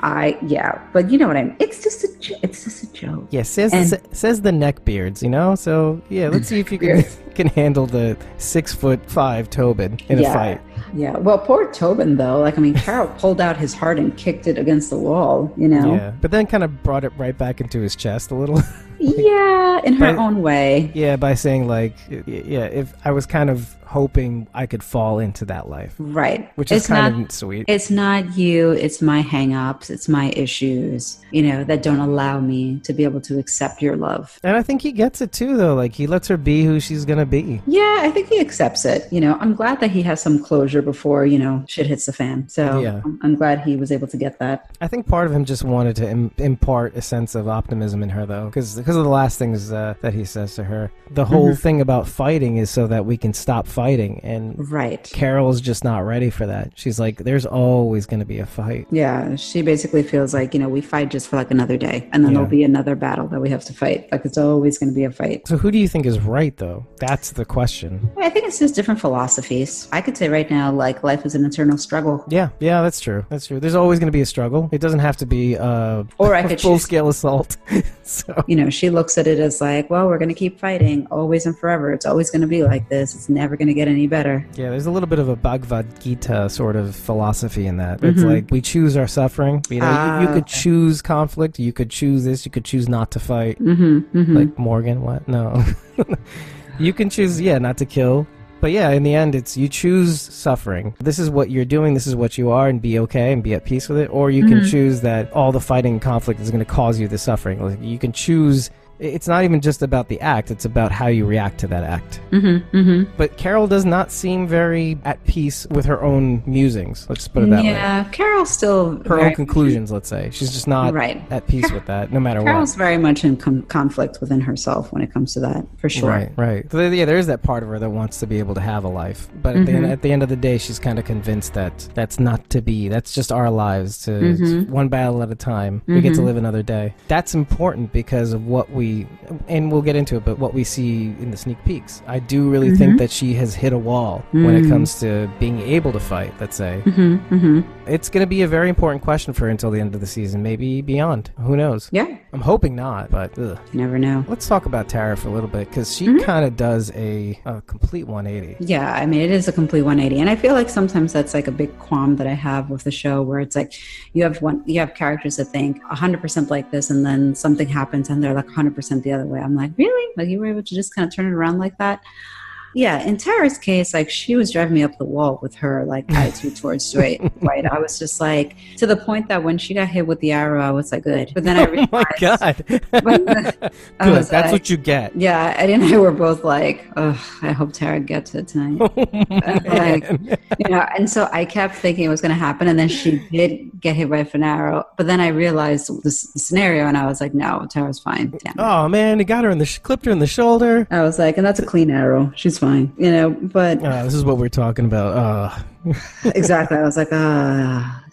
But you know what I mean. It's just a joke. Yeah, says the neckbeards, you know. So yeah, let's see if you can handle the 6'5" Tobin in a fight. Yeah. Well, poor Tobin though. Like, I mean, Carol pulled out his heart and kicked it against the wall. You know. Yeah, but then kind of brought it right back into his chest a little. Yeah, in her own way. Yeah, by saying like, if I was kind of hoping I could fall into that life. Right. Which is kind of sweet. It's not you, it's my hang-ups, it's my issues, you know, that don't allow me to be able to accept your love. And I think he gets it too, though. Like, he lets her be who she's going to be. Yeah, I think he accepts it. You know, I'm glad that he has some closure before, you know, shit hits the fan. So yeah. I'm glad he was able to get that. I think part of him just wanted to impart a sense of optimism in her, though, because of the last things that he says to her. The whole thing about fighting is so that we can stop fighting, and Carol's just not ready for that. She's like, there's always going to be a fight. Yeah, she basically feels like, you know, we fight just for like another day, and then there'll be another battle that we have to fight. Like, it's always going to be a fight. So who do you think is right, though? That's the question. I think it's just different philosophies. I could say right now, like, life is an eternal struggle. Yeah, that's true. There's always going to be a struggle. It doesn't have to be or I could full-scale assault. So. You know, she looks at it as like, well, we're going to keep fighting always and forever. It's always going to be like this. It's never going to get any better. Yeah, there's a little bit of a Bhagavad Gita sort of philosophy in that. It's like, we choose our suffering. You know, you could choose conflict. You could choose this. You could choose not to fight. Like Morgan, what? No. You can choose, not to kill. But yeah, in the end, it's you choose suffering. This is what you're doing. This is what you are, and be okay and be at peace with it. Or you can choose that all the fighting and conflict is going to cause you the suffering. Like, you can choose. It's not even just about the act. It's about how you react to that act. But Carol does not seem very at peace with her own musings. Let's just put it that way. Yeah, Carol's still... Her own conclusions, let's say. She's just not at peace with that, no matter what. Carol's very much in conflict within herself when it comes to that, for sure. Right. So, yeah, there is that part of her that wants to be able to have a life. But at the end of the day, she's kind of convinced that that's not to be. That's just our lives. It's one battle at a time. We get to live another day. That's important because of what and we'll get into it, but what we see in the sneak peeks. I do really think that she has hit a wall when it comes to being able to fight, let's say. It's going to be a very important question for her until the end of the season, maybe beyond. Who knows? Yeah. I'm hoping not, but ugh. You never know. Let's talk about Tara for a little bit, because she kind of does a complete 180. Yeah, I mean, it is a complete 180. And I feel like sometimes that's like a big qualm that I have with the show, where it's like you have characters that think 100% like this, and then something happens and they're like 100% the other way. I'm like, really? Like, you were able to just kind of turn it around like that? Yeah, in Tara's case, like she was driving me up the wall with her like attitude towards Dwight. I was just like, to the point that when she got hit with the arrow, I was like, good. But then I realized, oh my God. Good, that's what you get. Yeah, Eddie and I were both like, oh, I hope Tara gets it tonight. And so I kept thinking it was going to happen, and then she did get hit by an arrow. But then I realized the scenario, and I was like, no, Tara's fine. Damn. Oh man, it got her clipped her in the shoulder. I was like, and that's a clean arrow. She's fine, but this is what we're talking about. Exactly. I was like,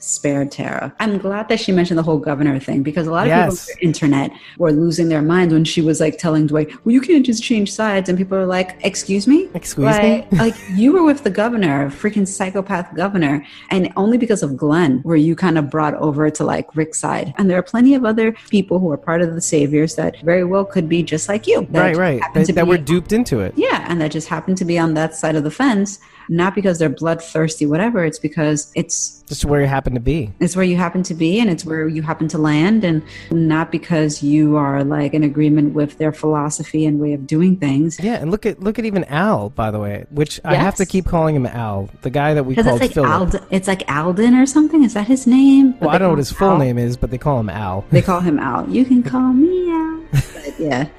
spared Tara. I'm glad that she mentioned the whole governor thing, because a lot of people on the internet were losing their minds when she was like telling Dwight, well, you can't just change sides. And people are like, excuse me? Like you were with the governor, a freaking psychopath governor. And only because of Glenn were you kind of brought over to like Rick's side. And there are plenty of other people who are part of the Saviors that very well could be just like you. Right. That were duped into it. Yeah. And that just happened to be on that side of the fence. Not because they're bloodthirsty, whatever. It's because it's just where you happen to be. It's where you happen to be, and it's where you happen to land, and not because you are like in agreement with their philosophy and way of doing things. Yeah, and look at even Al, by the way, which I have to keep calling him Al, the guy that we called Philip. It's like Alden or something. Is that his name? Well, I don't know what his full name is, but they call him Al. They call him Al. You can call me Al. But yeah,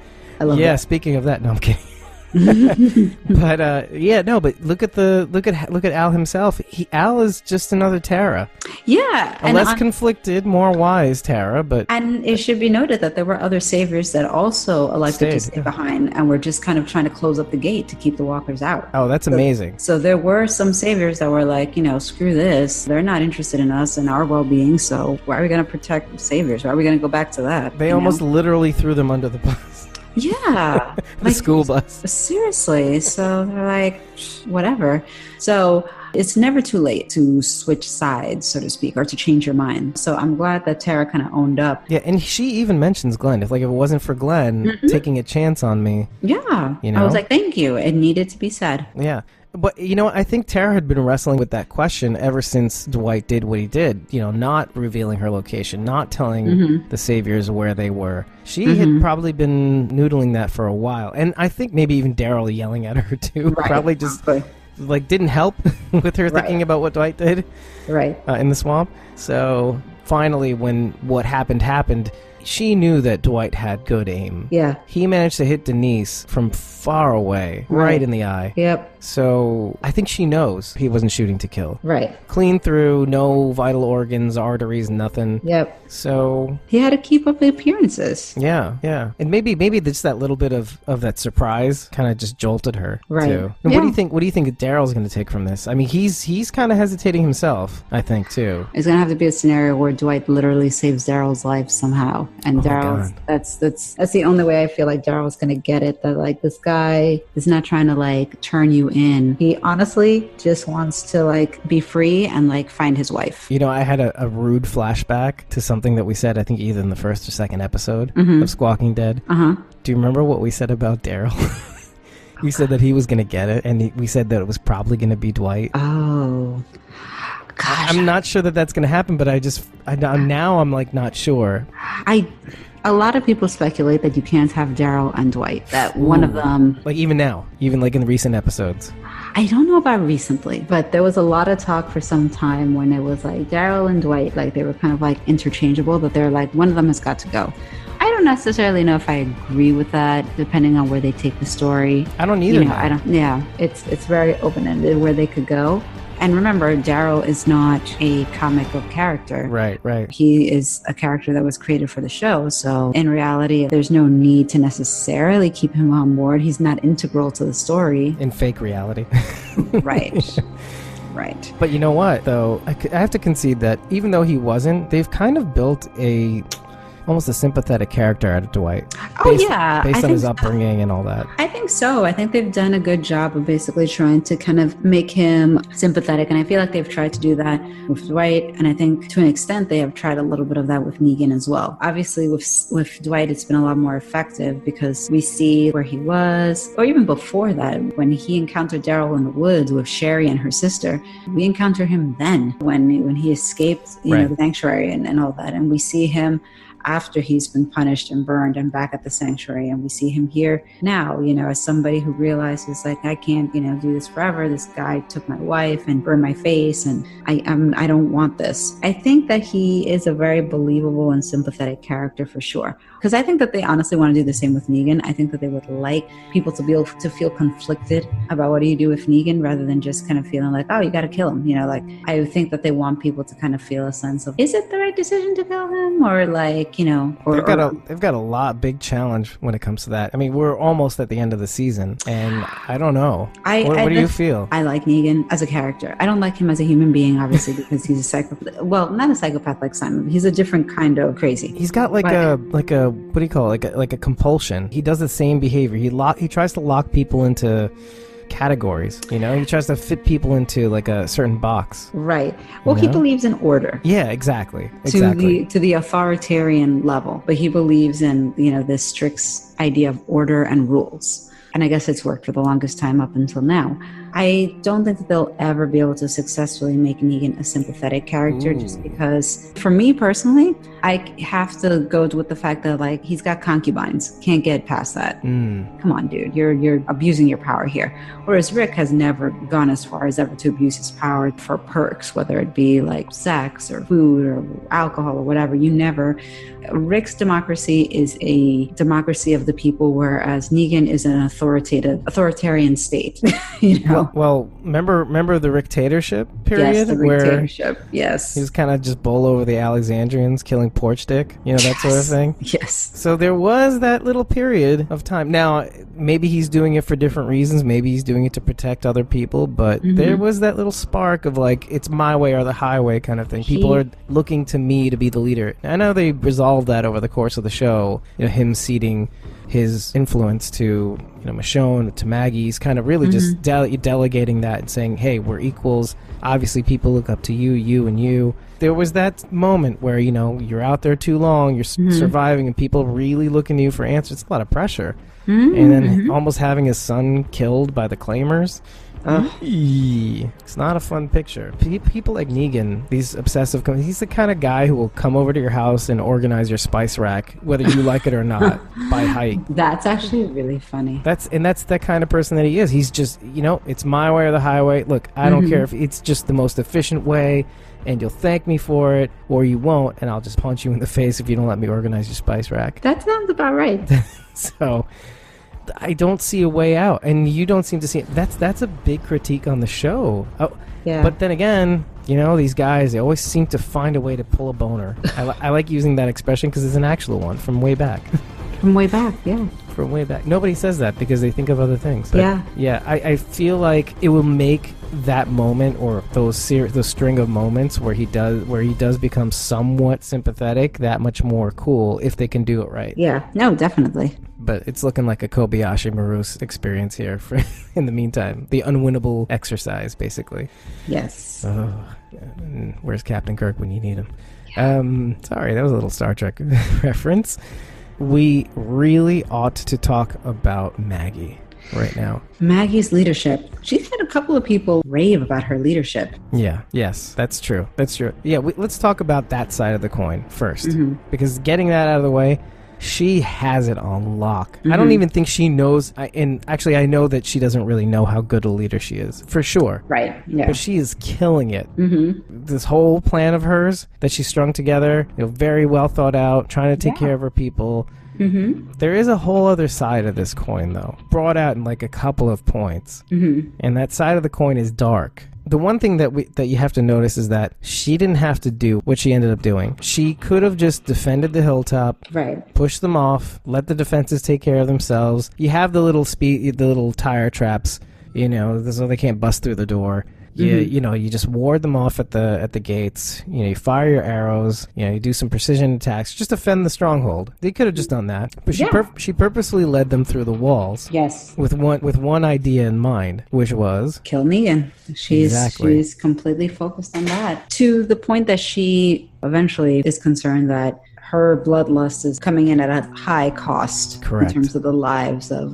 I love it. Yeah, speaking of that, no, I'm kidding. But but look at Al himself. Al is just another Tara. Yeah, a less conflicted, more wise Tara. And it should be noted that there were other Saviors that also elected to stay behind, and were just kind of trying to close up the gate to keep the Walkers out. Oh, that's amazing. So there were some Saviors that were like, screw this. They're not interested in us and our well-being. So why are we going to protect Saviors? Why are we going to go back to that? They almost literally threw them under the bus. Yeah. The school bus. Seriously. So they're like, whatever. So it's never too late to switch sides, so to speak, or to change your mind. So I'm glad that Tara kind of owned up. Yeah, and she even mentions Glenn. If it wasn't for Glenn taking a chance on me. Yeah. I was like, thank you. It needed to be said. Yeah. But, I think Tara had been wrestling with that question ever since Dwight did what he did, not revealing her location, not telling the Saviors where they were. She had probably been noodling that for a while. And I think maybe even Daryl yelling at her, too, probably just didn't help with her thinking about what Dwight did in the swamp. So finally, when what happened, she knew that Dwight had good aim. Yeah. He managed to hit Denise from far away, right in the eye. Yep. So I think she knows he wasn't shooting to kill. Right. Clean through, no vital organs, arteries, nothing. Yep. So he had to keep up the appearances. Yeah. And maybe just that little bit of that surprise kind of just jolted her. Right. Too. What do you think? What do you think Daryl's going to take from this? I mean, he's kind of hesitating himself, I think, too. It's going to have to be a scenario where Dwight literally saves Daryl's life somehow. And Daryl, that's the only way I feel like Daryl's going to get it. That like this guy is not trying to like turn you in. He honestly just wants to like be free and like find his wife. I had a rude flashback to something that we said, I think either in the first or second episode of Squawking Dead. Do you remember what we said about Daryl? We said that he was going to get it, and we said that it was probably going to be Dwight. Oh. Gosh. I'm not sure that that's going to happen, but I'm like not sure. A lot of people speculate that you can't have Daryl and Dwight. That one of them... Like even now, even like in the recent episodes. I don't know about recently, but there was a lot of talk for some time when it was like Daryl and Dwight, like they were kind of like interchangeable, that they're like, one of them has got to go. I don't necessarily know if I agree with that, depending on where they take the story. I don't either. It's very open-ended where they could go. And remember, Daryl is not a comic book character. Right. He is a character that was created for the show. So in reality, there's no need to necessarily keep him on board. He's not integral to the story. In fake reality. Right. But you know what, though? I have to concede that even though he wasn't, they've kind of built almost a sympathetic character out of Dwight. Based on his upbringing and all that. I think so. I think they've done a good job of basically trying to kind of make him sympathetic. And I feel like they've tried to do that with Dwight. And I think to an extent, they have tried a little bit of that with Negan as well. Obviously, with Dwight, it's been a lot more effective because we see where he was, or even before that, when he encountered Daryl in the woods with Sherry and her sister. We encounter him then when he escaped the sanctuary and all that. And we see him after he's been punished and burned and back at the sanctuary. And we see him here now, as somebody who realizes like, I can't, do this forever. This guy took my wife and burned my face, and I don't want this. I think that he is a very believable and sympathetic character for sure. Because I think that they honestly want to do the same with Negan. I think that they would like people to be able to feel conflicted about what do you do with Negan, rather than just kind of feeling like, oh, you got to kill him. Like, I think that they want people to kind of feel a sense of, is it the right decision to kill him? Or like, they've got a big challenge when it comes to that. I mean, we're almost at the end of the season, and I don't know. What do you feel? I like Negan as a character. I don't like him as a human being, obviously, because he's a psychopath. Well, not a psychopath like Simon. He's a different kind of crazy. He's got what do you call it? Like a compulsion. He does the same behavior. He tries to lock people into categories. He tries to fit people into like a certain box. Right. Well, he believes in order. Yeah, exactly. To the authoritarian level, but he believes in this strict idea of order and rules. And I guess it's worked for the longest time up until now. I don't think that they'll ever be able to successfully make Negan a sympathetic character. Just because, for me personally, I have to go with the fact that like he's got concubines. Can't get past that. Come on, dude. You're abusing your power here. Whereas Rick has never gone as far as ever to abuse his power for perks, whether it be like sex or food or alcohol or whatever. Rick's democracy is a democracy of the people, whereas Negan is an authoritarian state. Well, remember the Rictatorship period? Yes, the Rictatorship, yes. He was kind of just bowl over the Alexandrians, killing porch dick, that sort of thing. Yes. So there was that little period of time. Now, maybe he's doing it for different reasons. Maybe he's doing it to protect other people, but there was that little spark of like, it's my way or the highway kind of thing. People are looking to me to be the leader. I know they resolved that over the course of the show, him ceding his influence to Michonne, to Maggie. He's kind of really just delegating that and saying, hey, we're equals. Obviously people look up to you and you. There was that moment where you're out there too long, you're surviving, and people really looking to you for answers. It's a lot of pressure. And then almost having his son killed by the claimers. It's not a fun picture. People like Negan, these obsessive, he's the kind of guy who will come over to your house and organize your spice rack, whether you like it or not, by height. That's actually really funny. That's that kind of person that he is. He's just, it's my way or the highway. Look, I don't care if it's just the most efficient way, and you'll thank me for it, or you won't, and I'll just punch you in the face if you don't let me organize your spice rack. That sounds about right. So I don't see a way out, and you don't seem to see it. That's a big critique on the show. Oh, yeah. But then again, these guys, they always seem to find a way to pull a boner. I like using that expression because it's an actual one from way back. From way back, yeah. From way back. Nobody says that because they think of other things. But yeah. I feel like it will make that moment, or those string of moments where he does become somewhat sympathetic, that much more cool if they can do it right. Yeah. No, definitely. But it's looking like a Kobayashi Maru experience here in the meantime. The unwinnable exercise, basically. Yes. Oh, where's Captain Kirk when you need him? Sorry, that was a little Star Trek reference. We really ought to talk about Maggie right now. Maggie's leadership. She's had a couple of people rave about her leadership. Yeah, yes, that's true. Yeah, let's talk about that side of the coin first. Because getting that out of the way, she has it on lock. I don't even think she knows, and actually I know that she doesn't really know how good a leader she is, for sure. Right, yeah. But she is killing it. This whole plan of hers that she strung together, very well thought out, trying to take care of her people. There is a whole other side of this coin, though, brought out in like a couple of points. And that side of the coin is dark. The one thing that you have to notice is that she didn't have to do what she ended up doing. She could have just defended the hilltop, right? Pushed them off, let the defenses take care of themselves. You have the little tire traps, so they can't bust through the door. You just ward them off at the gates. You fire your arrows. You do some precision attacks. Just defend the stronghold. They could have just done that, but she purposely led them through the walls. Yes, with one idea in mind, which was kill Negan. She's completely focused on that, to the point that she eventually is concerned that her bloodlust is coming in at a high cost. Correct. In terms of the lives of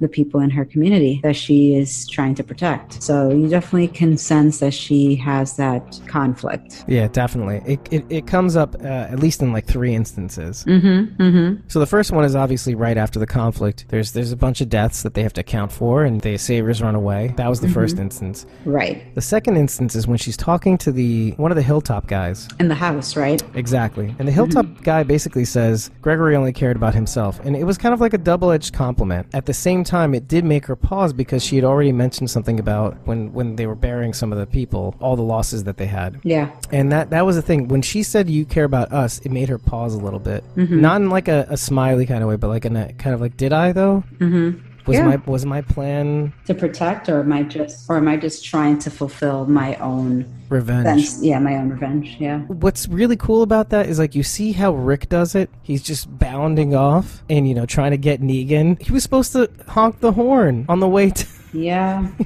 the people in her community that she is trying to protect. So you definitely can sense that she has that conflict. Yeah, definitely. It comes up at least in like 3 instances. So the first one is obviously right after the conflict. There's a bunch of deaths that they have to account for, and the saviors run away. That was the first instance. Right. The second instance is when she's talking to one of the Hilltop guys. In the house, right? Exactly. And the Hilltop guy basically says Gregory only cared about himself. And it was kind of like a double-edged compliment. At the same time, it did make her pause because she had already mentioned something about when they were burying some of the people, all the losses that they had. Yeah. And that was the thing. When she said, you care about us, it made her pause a little bit. Not in like a smiley kind of way, but like in a kind of like, did I though? Was my plan to protect, or am I just trying to fulfill my own revenge? My own revenge. Yeah. What's really cool about that is like you see how Rick does it. He's just bounding off and trying to get Negan. He was supposed to honk the horn on the way to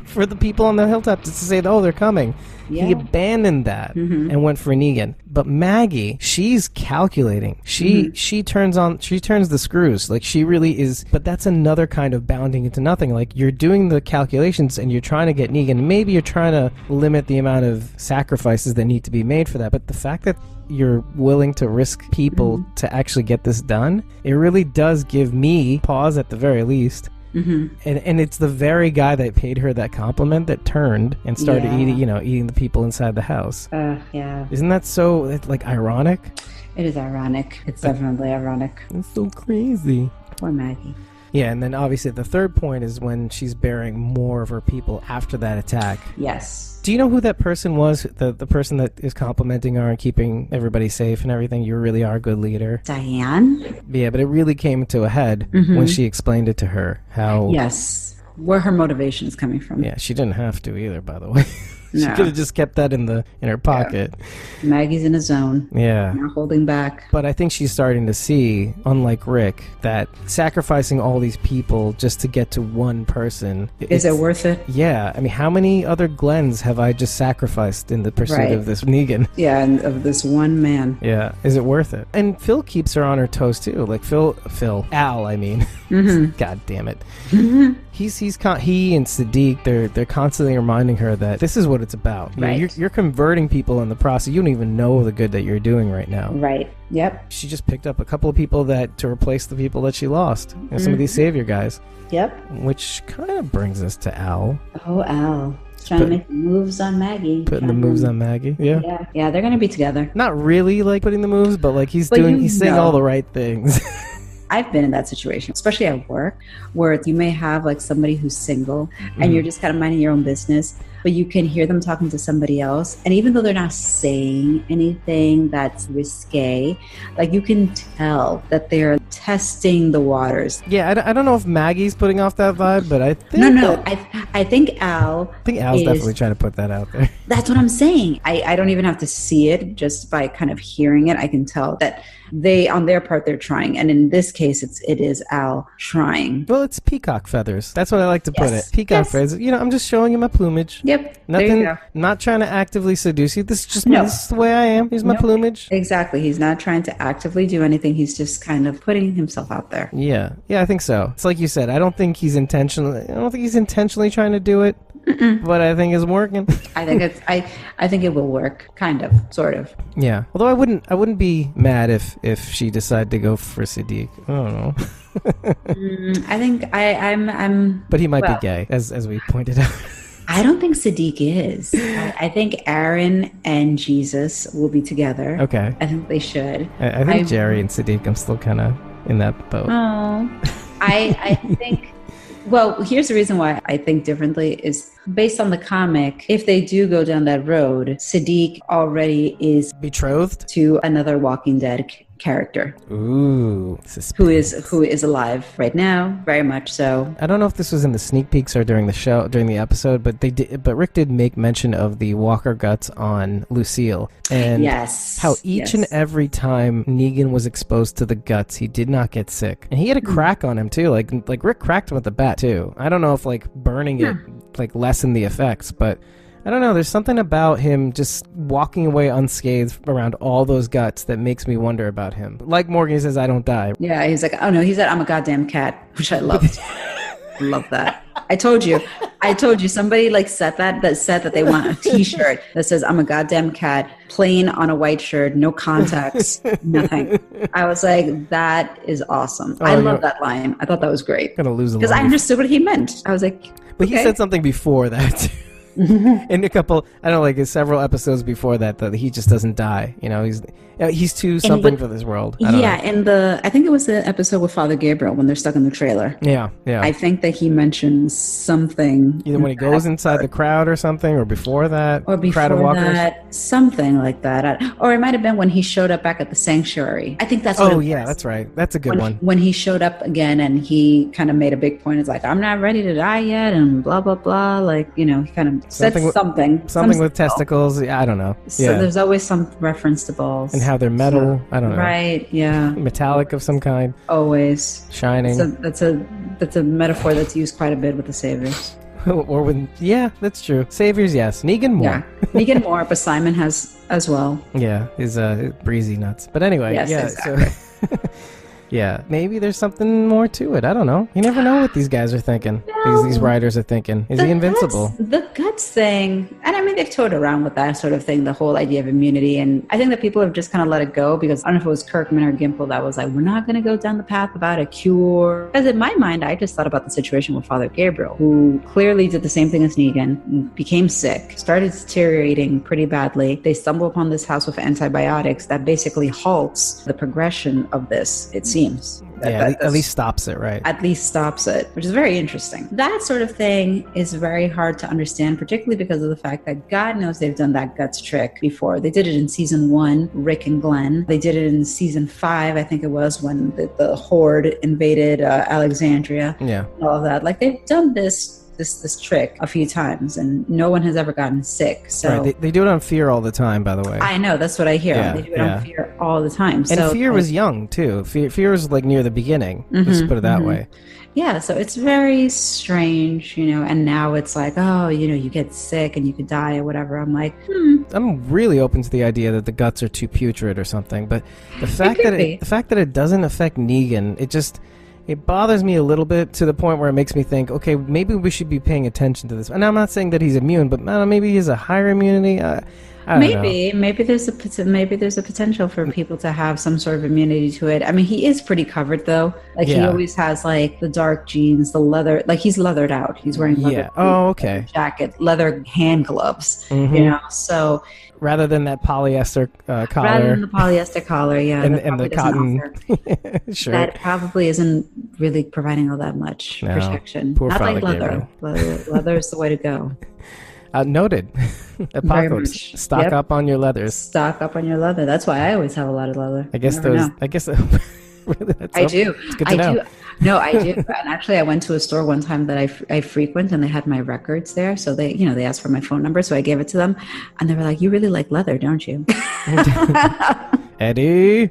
for the people on the hilltop to say, oh, they're coming. He abandoned that and went for Negan. But Maggie, she's calculating. She turns the screws. Like she really is. But that's another kind of bounding into nothing. Like you're doing the calculations and you're trying to get Negan. Maybe you're trying to limit the amount of sacrifices that need to be made for that. But the fact that you're willing to risk people to actually get this done, it really does give me pause at the very least. And it's the very guy that paid her that compliment that turned and started eating the people inside the house. Isn't that so like ironic? It is ironic. It's definitely ironic. It's so crazy. Poor Maggie. Yeah, and then obviously the third point is when she's burying more of her people after that attack. Yes. Do you know who that person was? The person that is complimenting her and keeping everybody safe and everything? You really are a good leader. Diane? Yeah, but it really came to a head when she explained it to her. How? Yes. Where her motivation is coming from. Yeah, she didn't have to either, by the way. She could have just kept that in her pocket. Yeah. Maggie's in a zone. Yeah. Not holding back. But I think she's starting to see, unlike Rick, that sacrificing all these people just to get to one person... Is it worth it? Yeah. I mean, how many other Glens have I just sacrificed in the pursuit of this Negan? Yeah, and of this one man. Yeah. Is it worth it? And Phil keeps her on her toes, too. Like, Al, I mean. God damn it. He and Sadiq, they're constantly reminding her that this is what it's about. You're converting people in the process. You don't even know the good that you're doing right now. Right. Yep. She just picked up a couple of people to replace the people that she lost. And some of these savior guys. Yep. Which kind of brings us to Al. Oh, Al. Trying to make moves on Maggie. Putting the moves on Maggie. Yeah. Yeah, they're going to be together. Not really like putting the moves, but like he's saying all the right things. I've been in that situation, especially at work, where you may have like somebody who's single and you're just kind of minding your own business, but you can hear them talking to somebody else. And even though they're not saying anything that's risque, like you can tell that they're testing the waters. Yeah, I don't know if Maggie's putting off that vibe, but I think... I think Al... I think Al's definitely trying to put that out there. That's what I'm saying. I don't even have to see it. Just by kind of hearing it, I can tell that on their part, they're trying. And in this case, it is Al trying. Well, it's peacock feathers. That's what I like to put it. Peacock feathers. I'm just showing you my plumage. Yep. Nothing. There you go. Not trying to actively seduce you. This is just this is the way I am. Here's my plumage. Exactly. He's not trying to actively do anything. He's just kind of putting himself out there. Yeah. Yeah, I think so. It's like you said. I don't think he's intentionally trying to do it. But I think it's working. I think it will work, kind of, sort of. Yeah. Although I wouldn't be mad if she decided to go for Sadiq. I don't know. I think I'm. But he might be gay, as we pointed out. I don't think Sadiq is. I think Aaron and Jesus will be together. Okay. I think they should. I think Jerry and Sadiq, I'm still kind of in that boat. Oh. I think... Well, here's the reason why I think differently is based on the comic. If they do go down that road, Sadiq already is betrothed to another Walking Dead character. Ooh, who is alive right now, very much so. I don't know if this was in the sneak peeks or during the episode, but Rick did make mention of the Walker guts on Lucille, and how each and every time Negan was exposed to the guts, he did not get sick, and he had a crack on him too. Like Rick cracked him with the bat too. I don't know if like burning it like lessened the effects, but I don't know. There's something about him just walking away unscathed around all those guts that makes me wonder about him. Like Morgan says, I don't die. Yeah, he's like, oh no, he said, I'm a goddamn cat, which I loved. Love that. I told you, somebody like said that they want a t-shirt that says, I'm a goddamn cat, plain on a white shirt, no contacts, nothing. I was like, that is awesome. I love that line. I thought that was great. Gonna lose a because I understood what he meant. I was like, but he said something before that. In a couple, I don't know, like several episodes before that he just doesn't die. You know, he's too something for this world. I think it was the episode with Father Gabriel when they're stuck in the trailer. Yeah. I think that he mentions something. Either when he goes inside the crowd or something, or before that. Or before that, something like that. Or it might have been when he showed up back at the sanctuary. I think that's what it was. That's right. That's a good one. When he showed up again and he kind of made a big point. It's like, I'm not ready to die yet and blah, blah, blah. Like, you know, he kind of said something with testicles. I don't know. So there's always some reference to balls. And how they're metal. I don't know. Right, yeah. Metallic of some kind. Always. Shining. That's a metaphor that's used quite a bit with the Saviors. Or with, that's true. Saviors, yes. Negan more. Yeah, Negan more, but Simon has as well. Yeah, he's breezy nuts. But anyway, exactly. So yeah, maybe there's something more to it. I don't know. You never know what these guys are thinking. No. These writers are thinking. Is he invincible? The guts thing, and I mean, they've toyed around with that sort of thing, the whole idea of immunity. And I think that people have just kind of let it go because I don't know if it was Kirkman or Gimple that was like, we're not going to go down the path about a cure. Because in my mind, I just thought about the situation with Father Gabriel, who clearly did the same thing as Negan, became sick, started deteriorating pretty badly. They stumble upon this house with antibiotics that basically halts the progression of this, it seems. At least stops it, right? At least stops it, which is very interesting. That sort of thing is very hard to understand, particularly because of the fact that God knows they've done that guts trick before. They did it in season 1, Rick and Glenn. They did it in season 5, I think it was, when the Horde invaded Alexandria. Yeah. And all of that. Like, they've done this trick a few times and no one has ever gotten sick. So right. They do it on Fear all the time, by the way. I know, that's what I hear. They do it on Fear all the time. And Fear was young too. Fear was like near the beginning. Let's put it that way. Yeah, so it's very strange, you know, and now it's like, oh, you know, you get sick and you could die or whatever. I'm like, I'm really open to the idea that the guts are too putrid or something, but the fact that it doesn't affect Negan, it bothers me a little bit to the point where it makes me think, okay, maybe we should be paying attention to this. And I'm not saying that he's immune, but maybe he has a higher immunity. I don't know. Maybe there's a potential for people to have some sort of immunity to it. I mean, he is pretty covered though. Like he always has like the dark jeans, the leather, like he's leathered out. He's wearing leather leather jacket, leather hand gloves. You know, so rather than that polyester collar. Rather than the polyester collar, and the cotton shirt. That probably isn't really providing all that much protection. Poor Not like Gabriel. Leather is the way to go. Noted. Apocalypse. Stock up on your leathers. Stock up on your leather. That's why I always have a lot of leather. I guess really, I do. It's good to know. No, I do. And actually, I went to a store one time that I frequent, and they had my records there. So they asked for my phone number, so I gave it to them, and they were like, "You really like leather, don't you?" Eddie.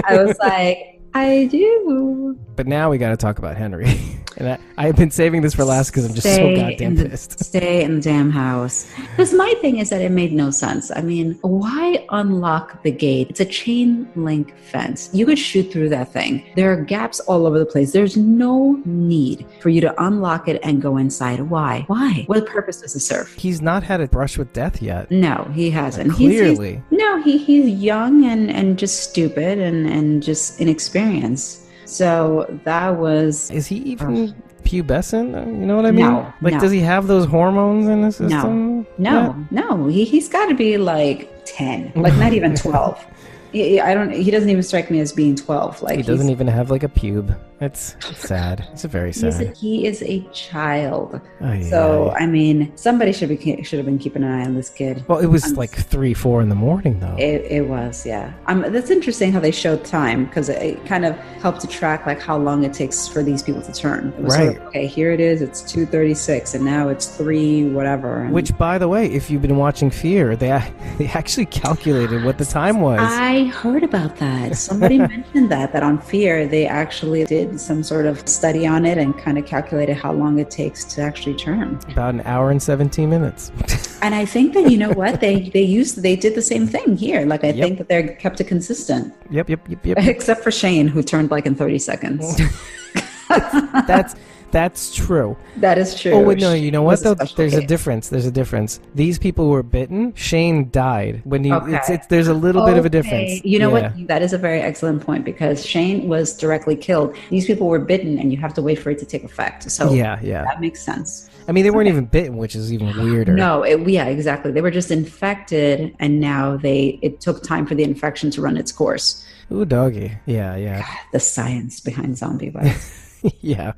I was like, "I do." But now we got to talk about Henry. And I've been saving this for last because I'm just so goddamn pissed. Stay in the damn house. Because my thing is that it made no sense. I mean, why unlock the gate? It's a chain link fence. You could shoot through that thing. There are gaps all over the place. There's no need for you to unlock it and go inside. Why? Why? What purpose does it serve? He's not had a brush with death yet. No, he hasn't. Clearly. He's young and just stupid and just inexperienced. So that was... Is he even pubescent? You know what I mean? No. Does he have those hormones in his system? No. He's got to be like 10, like not even 12. He doesn't even strike me as being 12. Like he doesn't even have like a pube. It's sad. It's very sad. He is a child. So I mean, somebody should have been keeping an eye on this kid. Well, it was like 3-4 in the morning though. It was, yeah. That's interesting how they showed time, because it kind of helped to track like how long it takes for these people to turn. It was sort of, okay, here it is. It's 2:36, and now it's 3 whatever. And which, by the way, if you've been watching Fear, they actually calculated what the time was. I heard about that. Somebody mentioned that on Fear they actually did did some sort of study on it and kind of calculated how long it takes to actually turn. About an hour and 17 minutes. And I think that, you know what, they did the same thing here. Like, I think that they kept it consistent. Yep. Except for Shane, who turned like in 30 seconds. That's true. That is true. Oh, wait, no, you know what, though? There's a difference. These people were bitten. Shane died. There's a little bit of a difference. You know what? That is a very excellent point, because Shane was directly killed. These people were bitten, and you have to wait for it to take effect. So yeah. That makes sense. I mean, they weren't even bitten, which is even weirder. No, exactly. They were just infected, and now it took time for the infection to run its course. Ooh, doggy. Yeah. God, the science behind zombie bites. Yeah.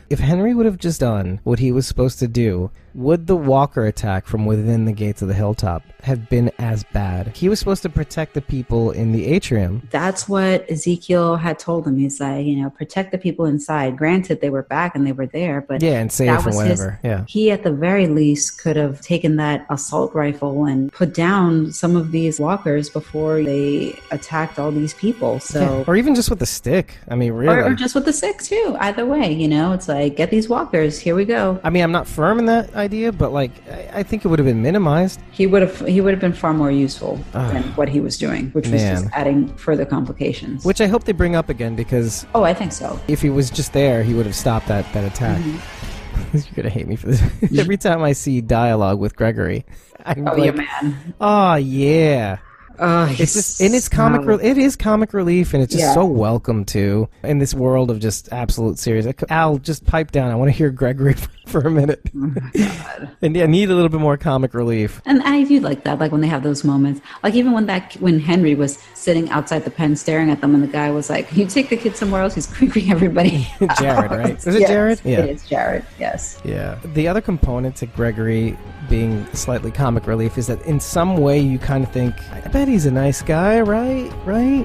If Henry would have just done what he was supposed to do, would the walker attack from within the gates of the hilltop have been as bad? He was supposed to protect the people in the atrium. That's what Ezekiel had told him. He's like, protect the people inside. Granted, they were back and they were there, but and safe and whatever. He, at the very least, could have taken that assault rifle and put down some of these walkers before they attacked all these people. So, or even just with a stick. I mean, really, or just with the stick too. Either way, it's like, get these walkers. Here we go. I mean, I'm not firm in that idea, but like, I think it would have been minimized. He would have been far more useful than what he was doing, which was just adding further complications. Which I hope they bring up again, because I think so. If he was just there, he would have stopped that attack. Mm-hmm. You're gonna hate me for this. Every time I see dialogue with Gregory, I'm like, man. Oh yeah. It's just, and it's comic. It is comic relief, and it's just so welcome too in this world of just absolute serious. Al, just pipe down. I want to hear Gregory for a minute. Oh my God. And I need a little bit more comic relief. And I do like that, like when they have those moments, like even when Henry was sitting outside the pen staring at them, and the guy was like, "You take the kid somewhere else." He's creeping everybody. Jared, right? Was it Jared? Yeah, it is Jared. Yes. Yeah. The other component to Gregory being slightly comic relief is that in some way you kind of think, I bet he's a nice guy, right?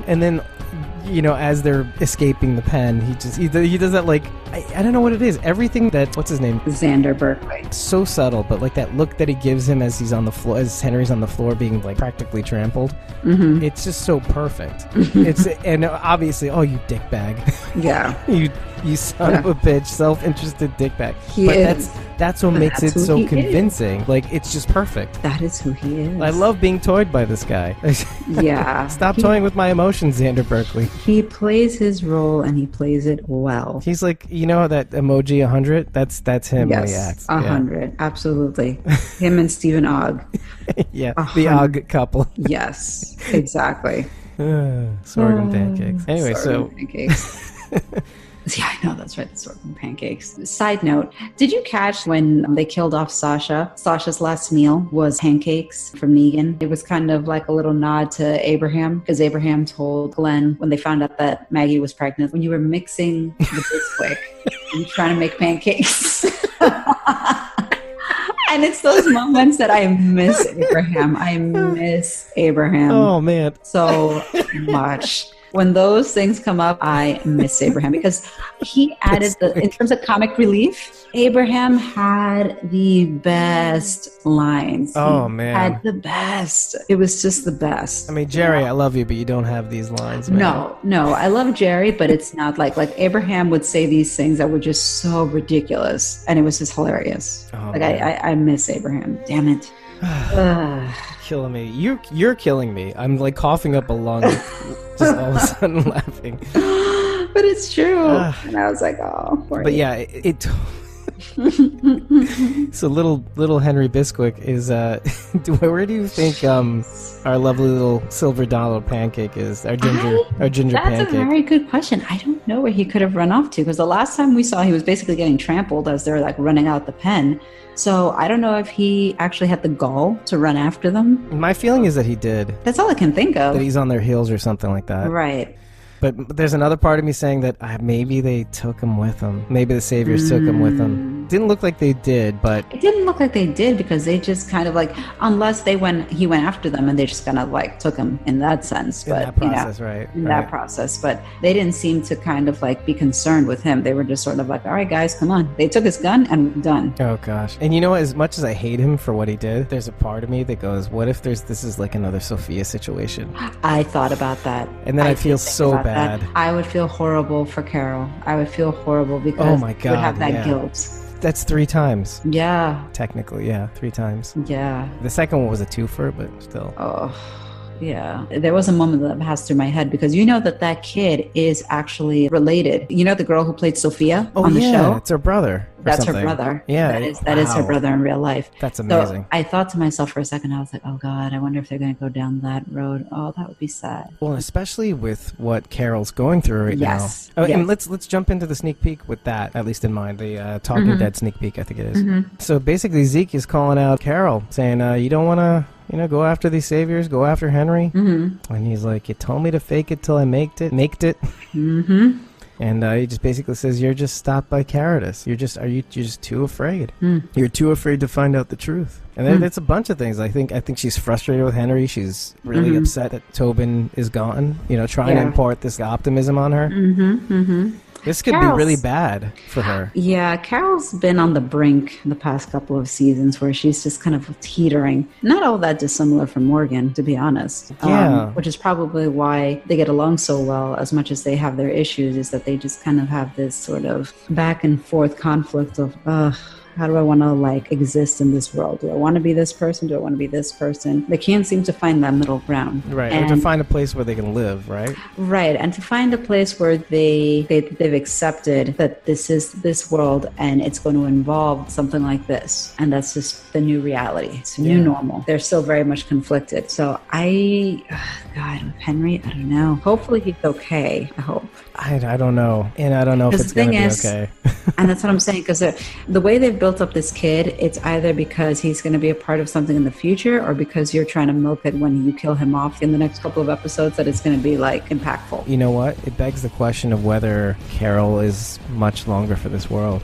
And then, as they're escaping the pen, he does that, like, I don't know what it is. Everything that, what's his name? Xander Berkeley. So subtle, but like that look that he gives him as he's on the floor, as Henry's on the floor being like practically trampled. Mm-hmm. It's just so perfect. And obviously, you dickbag. Yeah. You son of a bitch, self-interested dickbag. That's what makes it so convincing. Is. Like, it's just perfect. That is who he is. I love being toyed by this guy. Yeah. Stop toying with my emotions, Xander Berkeley. He plays his role, and he plays it well. He's like, that emoji 100? That's him when he acts. 100. Yeah. Absolutely. Him and Stephen Ogg. Yeah, 100. The Ogg couple. Yes, exactly. Sorghum pancakes. Anyway, pancakes. Yeah, I know, that's right, the sorghum pancakes. Side note, did you catch when they killed off Sasha? Sasha's last meal was pancakes from Negan. It was kind of like a little nod to Abraham, because Abraham told Glenn when they found out that Maggie was pregnant, when you were mixing the Bisquick and trying to make pancakes. And it's those moments that I miss Abraham. I miss Abraham. Oh, man. So much. When those things come up, I miss Abraham, because he added in terms of comic relief, Abraham had the best lines. Oh, man. Had the best. It was just the best. I mean, Jerry, I love you, but you don't have these lines, man. No, I love Jerry, but it's not like Abraham would say these things that were just so ridiculous, and it was just hilarious. Oh, I miss Abraham. Damn it. Killing me. You're killing me. I'm like coughing up a lung, just all of a sudden laughing. But it's true. And I was like, poor But yeah, it so little Henry Bisquick is where do you think our lovely little silver dollar pancake is? Our ginger pancake. That's a very good question. I don't know where he could have run off to, because the last time we saw, he was basically getting trampled as they're like running out the pen. So I don't know if he actually had the gall to run after them. My feeling is that he did. That's all I can think of. That he's on their heels or something like that. Right. But there's another part of me saying that maybe they took him with them. Maybe the Saviors took him with them. Didn't look like they did, but it didn't look like they did because they just kind of like, unless he went after them and they just kind of like took him in that sense. But in that process, right? In that process, but they didn't seem to kind of like be concerned with him. They were just sort of like, all right, guys, come on. They took his gun and done. Oh gosh. And you know what? As much as I hate him for what he did, there's a part of me that goes, what if this is like another Sophia situation? I thought about that. And then I feel so bad. I would feel horrible for Carol. I would feel horrible because oh my God, you would have that guilt. That's 3 times. Yeah. Technically, yeah, 3 times. Yeah. The second one was a twofer, but still. Oh. Yeah, there was a moment that passed through my head because you know that kid is actually related. You know the girl who played Sophia on the show? It's her brother. That's her brother. Yeah. That is her brother in real life. That's amazing. So I thought to myself for a second, I was like, oh God, I wonder if they're going to go down that road. Oh, that would be sad. Well, especially with what Carol's going through right now. Oh, yes. And let's jump into the sneak peek with that, at least in mind. The Talking Dead sneak peek, I think it is. So basically Zeke is calling out Carol, saying, you don't want to... go after these saviors, go after Henry. And he's like, you told me to fake it till I maked it. And he just basically says, you're just stopped by cowardice. You're just too afraid. You're too afraid to find out the truth. And then it's a bunch of things. I think she's frustrated with Henry. She's really upset that Tobin is gone. Trying to impart this optimism on her. This could be really bad for her. Yeah, Carol's been on the brink the past couple of seasons where she's just kind of teetering. Not all that dissimilar from Morgan, to be honest. Yeah. Which is probably why they get along so well, as much as they have their issues, is that they just kind of have this sort of back and forth conflict of, how do I want to exist in this world? Do I want to be this person? Do I want to be this person? They can't seem to find that middle ground. Right, and to find a place where they can live, right? Right, and to find a place where they've accepted that this is this world and it's going to involve something like this. And that's just the new reality. It's new normal. They're still very much conflicted. So God, with Henry, I don't know. Hopefully he's okay, I hope. I don't know. And I don't know if it's going to be okay. And that's what I'm saying, because the way they've built up this kid, it's either because he's going to be a part of something in the future or because you're trying to milk it when you kill him off in the next couple of episodes that it's going to be impactful. You know what? It begs the question of whether Carol is much longer for this world.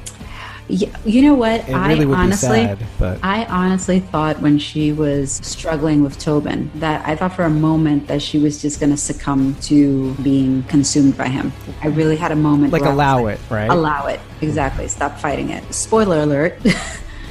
Yeah, you know what? It really would be sad, but I honestly thought when she was struggling with Tobin that I thought for a moment that she was just going to succumb to being consumed by him. I really had a moment where allow it, right? Allow it, exactly. Stop fighting it. Spoiler alert.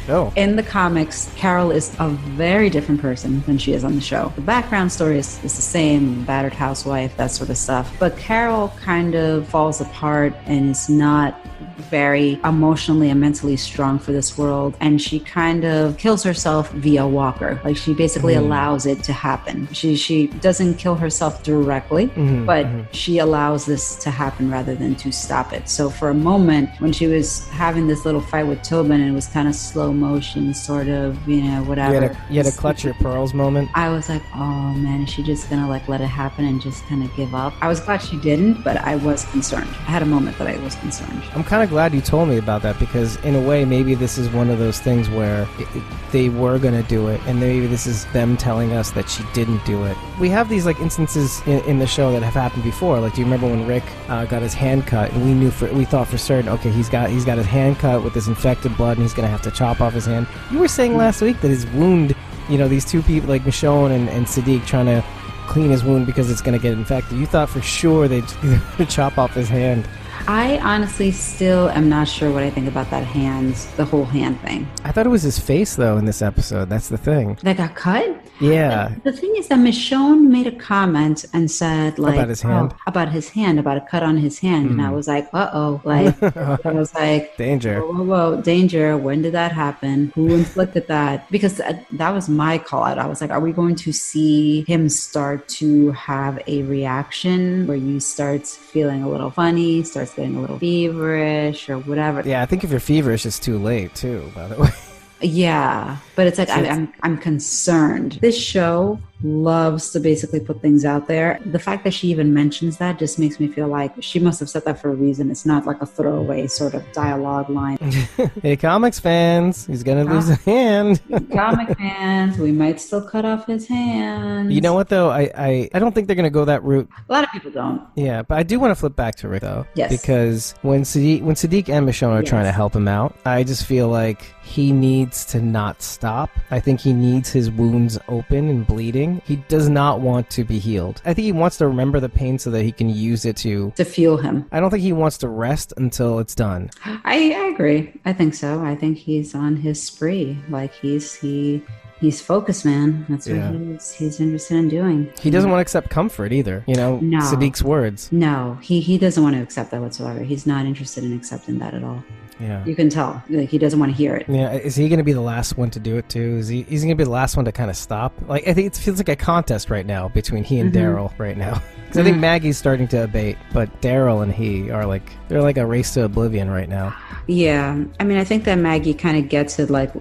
Oh. In the comics, Carol is a very different person than she is on the show. The background story is the same, battered housewife, that sort of stuff. But Carol kind of falls apart and is not very emotionally and mentally strong for this world, and she kind of kills herself via Walker. She basically allows it to happen. She doesn't kill herself directly, but she allows this to happen rather than to stop it. So for a moment, when she was having this little fight with Tobin, and it was kind of slow motion, sort of, whatever. You had a clutch your pearls moment. I was like, oh man, is she just gonna let it happen and just kind of give up? I was glad she didn't, but I was concerned. I had a moment that I was concerned. I'm kind of glad you told me about that, because in a way maybe this is one of those things where they were going to do it, and maybe this is them telling us that she didn't do it. We have these instances in the show that have happened before. Do you remember when Rick got his hand cut, and we thought for certain, okay, he's got his hand cut with this infected blood and he's going to have to chop off his hand. You were saying last week that his wound, these two people like Michonne and Sadiq trying to clean his wound because it's going to get infected. You thought for sure they'd chop off his hand. I honestly still am not sure what I think about that the whole hand thing. I thought it was his face, though, in this episode. That's the thing. That got cut? Yeah. The thing is that Michonne made a comment and said, about his hand? About a cut on his hand. And I was like, uh-oh. I was like, danger. Whoa, danger. When did that happen? Who inflicted that? Because that was my call out. I was like, are we going to see him start to have a reaction where you start feeling a little funny, starts getting a little feverish or whatever? Yeah, I think if you're feverish, it's too late, too, by the way. Yeah, but it's I'm concerned. This show loves to basically put things out there. The fact that she even mentions that just makes me feel like she must have said that for a reason. It's not like a throwaway sort of dialogue line. Hey, comics fans, he's gonna lose a hand. Comic fans, we might still cut off his hand. You know what though? I don't think they're gonna go that route. A lot of people don't. Yeah, but I do want to flip back to Rick though. Yes. Because when Sadiq and Michonne are trying to help him out, I just feel like he needs to not stop. I think he needs his wounds open and bleeding. He does not want to be healed. I think he wants to remember the pain so that he can use it to fuel him. I don't think he wants to rest until it's done. I agree. I think so. I think he's on his spree. Like he's focused, man. That's what he's interested in doing. He doesn't want to accept comfort either. No. Sadiq's words. No, he doesn't want to accept that whatsoever. He's not interested in accepting that at all. Yeah. You can tell. Like, he doesn't want to hear it. Yeah. Is he going to be the last one to do it too? Is he going to be the last one to kind of stop? Like, I think it feels like a contest right now between he and Daryl right now. Because I think Maggie's starting to abate, but Daryl and he are they're like a race to oblivion right now. Yeah. I mean, I think that Maggie kind of gets it, like,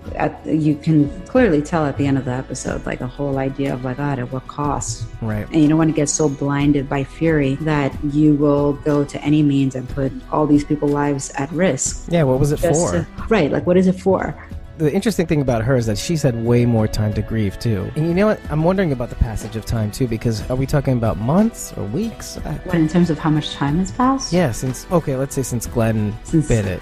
you can clearly tell at the end of the episode, like, the whole idea of, like, God, at what cost? Right. And you don't want to get so blinded by fury that you will go to any means and put all these people's lives at risk. Yeah, what was it for? Right, like, what is it for? The interesting thing about her is that she's had way more time to grieve, too. And you know what? I'm wondering about the passage of time, too, because are we talking about months or weeks? What, in terms of how much time has passed? Yeah, since Glenn bit it.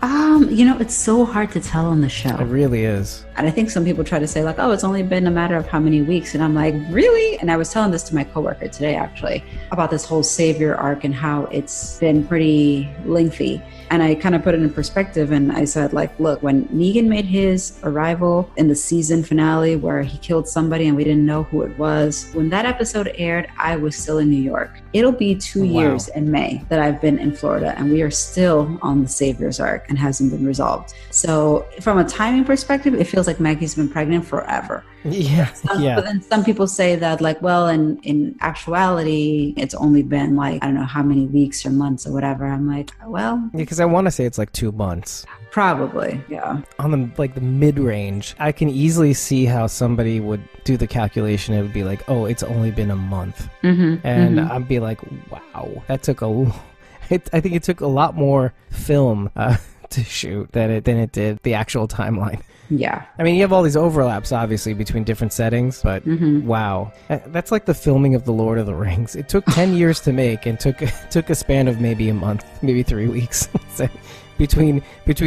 It's so hard to tell on the show. It really is. And I think some people try to say, like, oh, it's only been a matter of how many weeks. And I'm like, really? And I was telling this to my coworker today, actually, about this whole Savior arc and how it's been pretty lengthy. And I kind of put it in perspective, and I said, like, look, when Negan made his arrival in the season finale where he killed somebody and we didn't know who it was, when that episode aired, I was still in New York. It'll be 2 years in May that I've been in Florida, and we are still on the Savior's arc and hasn't been resolved. So from a timing perspective, it feels like Maggie's been pregnant forever. Yeah. But then some people say that, like, well, in actuality, it's only been, like, I don't know how many weeks or months or whatever. I'm like, well. Yeah, because I want to say it's like 2 months. Probably, yeah. On the mid-range, I can easily see how somebody would do the calculation. It would be like, oh, it's only been a month. And I'd be like, wow, that took I think it took a lot more film to shoot than it did the actual timeline. Yeah. I mean, you have all these overlaps, obviously, between different settings, but wow. That's like the filming of The Lord of the Rings. It took 10 years to make and took a span of maybe a month, maybe 3 weeks. between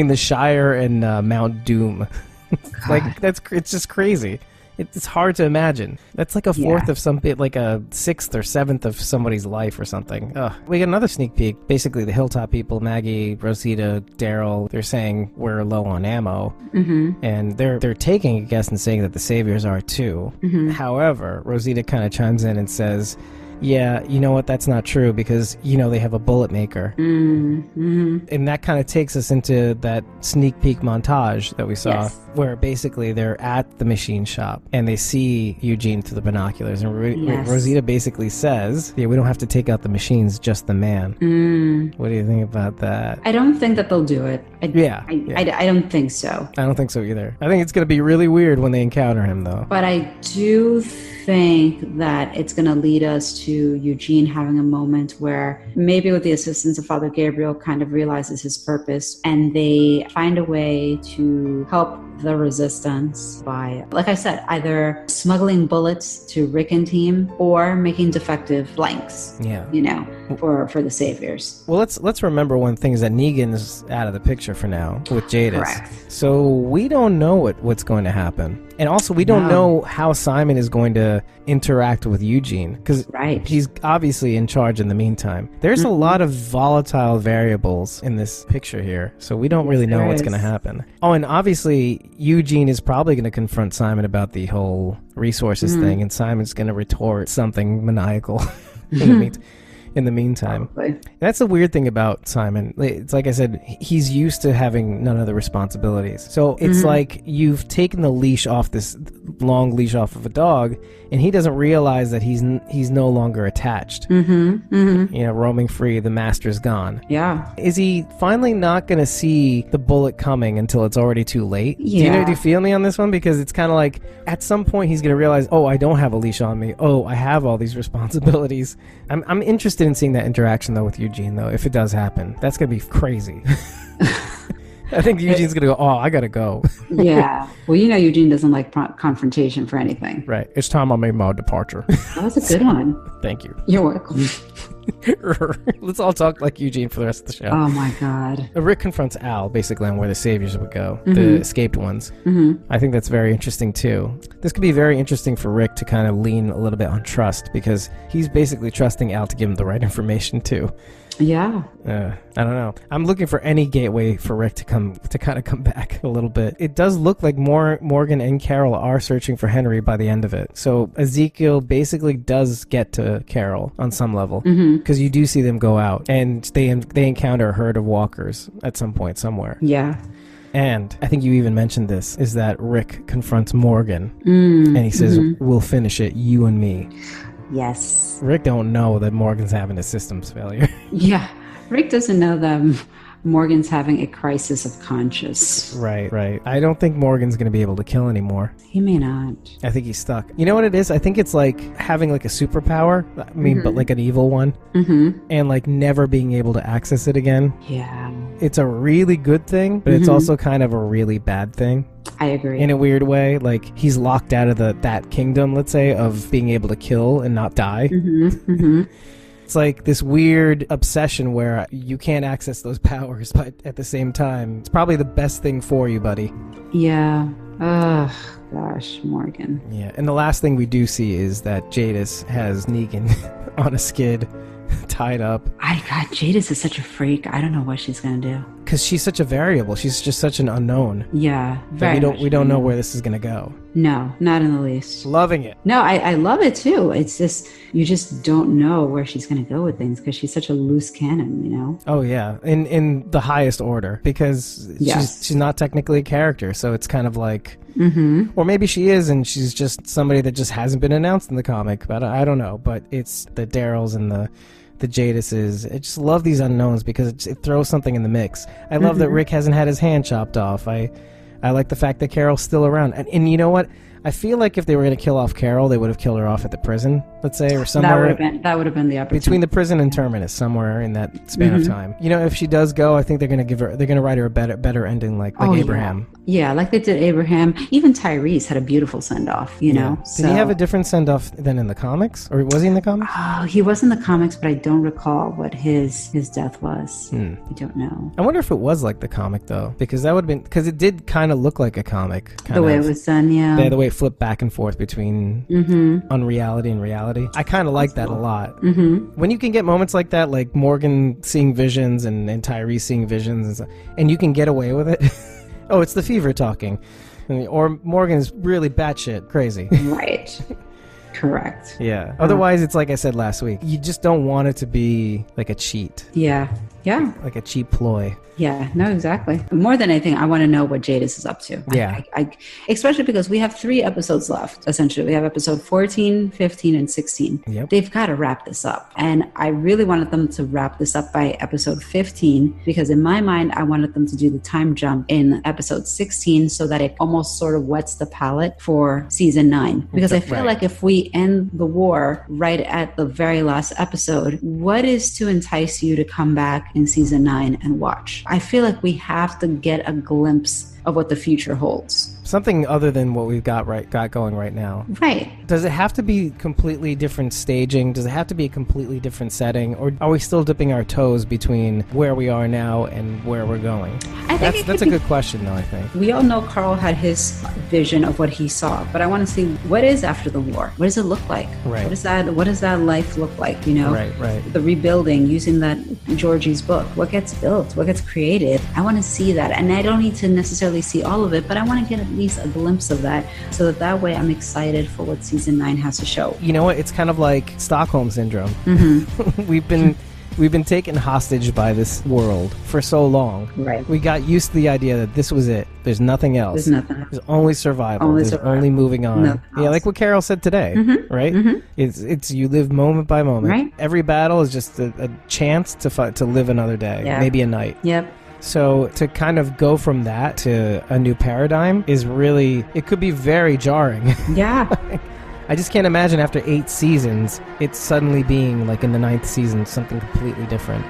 the Shire and Mount Doom. It's just crazy. It's hard to imagine. That's like a fourth of like a sixth or seventh of somebody's life or something. Ugh. We get another sneak peek. Basically, the Hilltop people, Maggie, Rosita, Daryl, they're saying we're low on ammo. And they're taking a guess and saying that the Saviors are too. However, Rosita kind of chimes in and says, yeah, you know what? That's not true because, they have a bullet maker. And that kind of takes us into that sneak peek montage that we saw where basically they're at the machine shop and they see Eugene through the binoculars. And Rosita basically says, yeah, we don't have to take out the machines, just the man. What do you think about that? I don't think that they'll do it. I don't think so. I don't think so either. I think it's going to be really weird when they encounter him, though. But I do think that it's going to lead us to Eugene having a moment where maybe with the assistance of Father Gabriel kind of realizes his purpose and they find a way to help the resistance by, like I said, either smuggling bullets to Rick and team or making defective blanks. For the Saviors. Well, let's remember one thing is that Negan's out of the picture for now with Jadis. Correct. So we don't know what's going to happen. And also we don't know how Simon is going to interact with Eugene because he's obviously in charge in the meantime. There's a lot of volatile variables in this picture here, so we don't really know what's going to happen. Oh, and obviously Eugene is probably going to confront Simon about the whole resources thing, and Simon's going to retort something maniacal. in the meantime. Probably. That's the weird thing about Simon. It's like I said, he's used to having none of the responsibilities. So it's like you've taken the leash off, this long leash off of a dog, and he doesn't realize that he's no longer attached. Roaming free, the master's gone. Yeah. Is he finally not going to see the bullet coming until it's already too late? Yeah. Do you feel me on this one? Because it's kind of like at some point he's going to realize, oh, I don't have a leash on me. Oh, I have all these responsibilities. I'm interested in seeing that interaction though with Eugene though, if it does happen. That's going to be crazy. I think Eugene's going to go, oh, I got to go. Yeah. Well, Eugene doesn't like confrontation for anything. Right. It's time I made my departure. That was a good one. Thank you. You're welcome. Let's all talk like Eugene for the rest of the show. Oh, my God. Rick confronts Al, basically, on where the saviors would go, the escaped ones. I think that's very interesting, too. This could be very interesting for Rick to kind of lean a little bit on trust, because he's basically trusting Al to give him the right information, too. Yeah. I don't know. I'm looking for any gateway for Rick to kind of come back a little bit. It does look like Morgan and Carol are searching for Henry by the end of it. So Ezekiel basically does get to Carol on some level, because you do see them go out and they encounter a herd of walkers at some point somewhere. Yeah. And I think you even mentioned this, is that Rick confronts Morgan and he says, we'll finish it, you and me. Yes. Rick don't know that Morgan's having a systems failure. Yeah. Rick doesn't know that Morgan's having a crisis of conscience. Right. I don't think Morgan's going to be able to kill anymore. He may not. I think he's stuck. You know what it is? I think it's like having like a superpower. I mean, but like an evil one. And like never being able to access it again. Yeah. It's a really good thing, but it's also kind of a really bad thing. I agree. In a weird way. Like he's locked out of that kingdom, let's say, of being able to kill and not die. It's like this weird obsession where you can't access those powers, but at the same time, it's probably the best thing for you, buddy. Yeah. Ugh, gosh, Morgan. Yeah, and the last thing we do see is that Jadis has Negan on a skid, tied up. God, Jadis is such a freak. I don't know what she's going to do. Because she's such a variable. She's just such an unknown. Yeah. We don't know where this is going to go. No, not in the least. Loving it. No, I love it too. It's just, you just don't know where she's going to go with things because she's such a loose cannon, you know? Oh, yeah. In the highest order. Because she's not technically a character. So it's kind of like... Or maybe she is, and she's just somebody that just hasn't been announced in the comic. But I don't know. But it's the Daryls and the Jadises. I just love these unknowns because it throws something in the mix. I love that Rick hasn't had his hand chopped off. I like the fact that Carol's still around. And you know what? I feel like if they were going to kill off Carol, they would have killed her off at the prison, let's say, or somewhere. That would have been the opportunity. Between the prison and Terminus, somewhere in that span of time. You know, if she does go, I think they're going to write her a better ending like Abraham. Yeah, like they did Abraham. Even Tyrese had a beautiful send-off, you know? Did he have a different send-off than in the comics? Or was he in the comics? Oh, he was in the comics, but I don't recall what his death was. I don't know. I wonder if it was like the comic, though. Because that would have been... Because it did kind of look like a comic. The way it was done, yeah. The way it flipped back and forth between unreality and reality. I kind of like that a lot. When you can get moments like that, like Morgan seeing visions and Tyrese seeing visions, and, stuff, and you can get away with it... Oh, it's the fever talking. Or Morgan's really batshit crazy. Right. Correct. Yeah. Otherwise, it's like I said last week. You just don't want it to be like a cheat. Yeah. Yeah. Like a cheap ploy. Yeah, no, exactly. More than anything, I want to know what Jadis is up to. Yeah. I especially because we have 3 episodes left, essentially. We have episode 14, 15, and 16. Yep. They've got to wrap this up. And I really wanted them to wrap this up by episode 15 because in my mind, I wanted them to do the time jump in episode 16 so that it almost sort of wets the palate for season 9. Because I feel like if we end the war right at the very last episode, what is to entice you to come back in season 9 and watch? I feel like we have to get a glimpse of what the future holds. Something other than what we've got going right now. Right. Does it have to be completely different staging? Does it have to be a completely different setting? Or are we still dipping our toes between where we are now and where we're going? That's a good question, though, I think. We all know Carl had his vision of what he saw, but I want to see what is after the war. What does it look like? Right. What does that life look like, you know? Right. The rebuilding, using that Georgie's book. What gets built? What gets created? I want to see that. And I don't need to necessarily see all of it, but I want to get least a glimpse of that, so that way I'm excited for what season 9 has to show. You know what? It's kind of like Stockholm Syndrome. We've been taken hostage by this world for so long. Right. We got used to the idea that this was it. There's nothing else. There's only survival. Only moving on. Yeah, like what Carol said today, right? It's you live moment by moment. Right. Every battle is just a chance to live another day, maybe a night. Yep. So to kind of go from that to a new paradigm is really, it could be very jarring. Yeah. I just can't imagine after 8 seasons, it's suddenly being like in the 9th season, something completely different.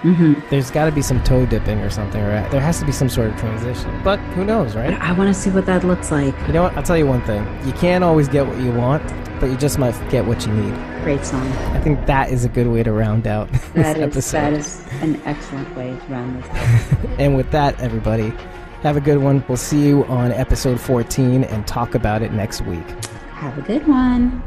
There's got to be some toe dipping or something, or there has to be some sort of transition. But who knows, right? I want to see what that looks like. You know what? I'll tell you one thing. You can't always get what you want, but you just might get what you need. Great song. I think that is a good way to round out this episode. That is an excellent way to round this out. And with that, everybody, have a good one. We'll see you on episode 14 and talk about it next week. Have a good one.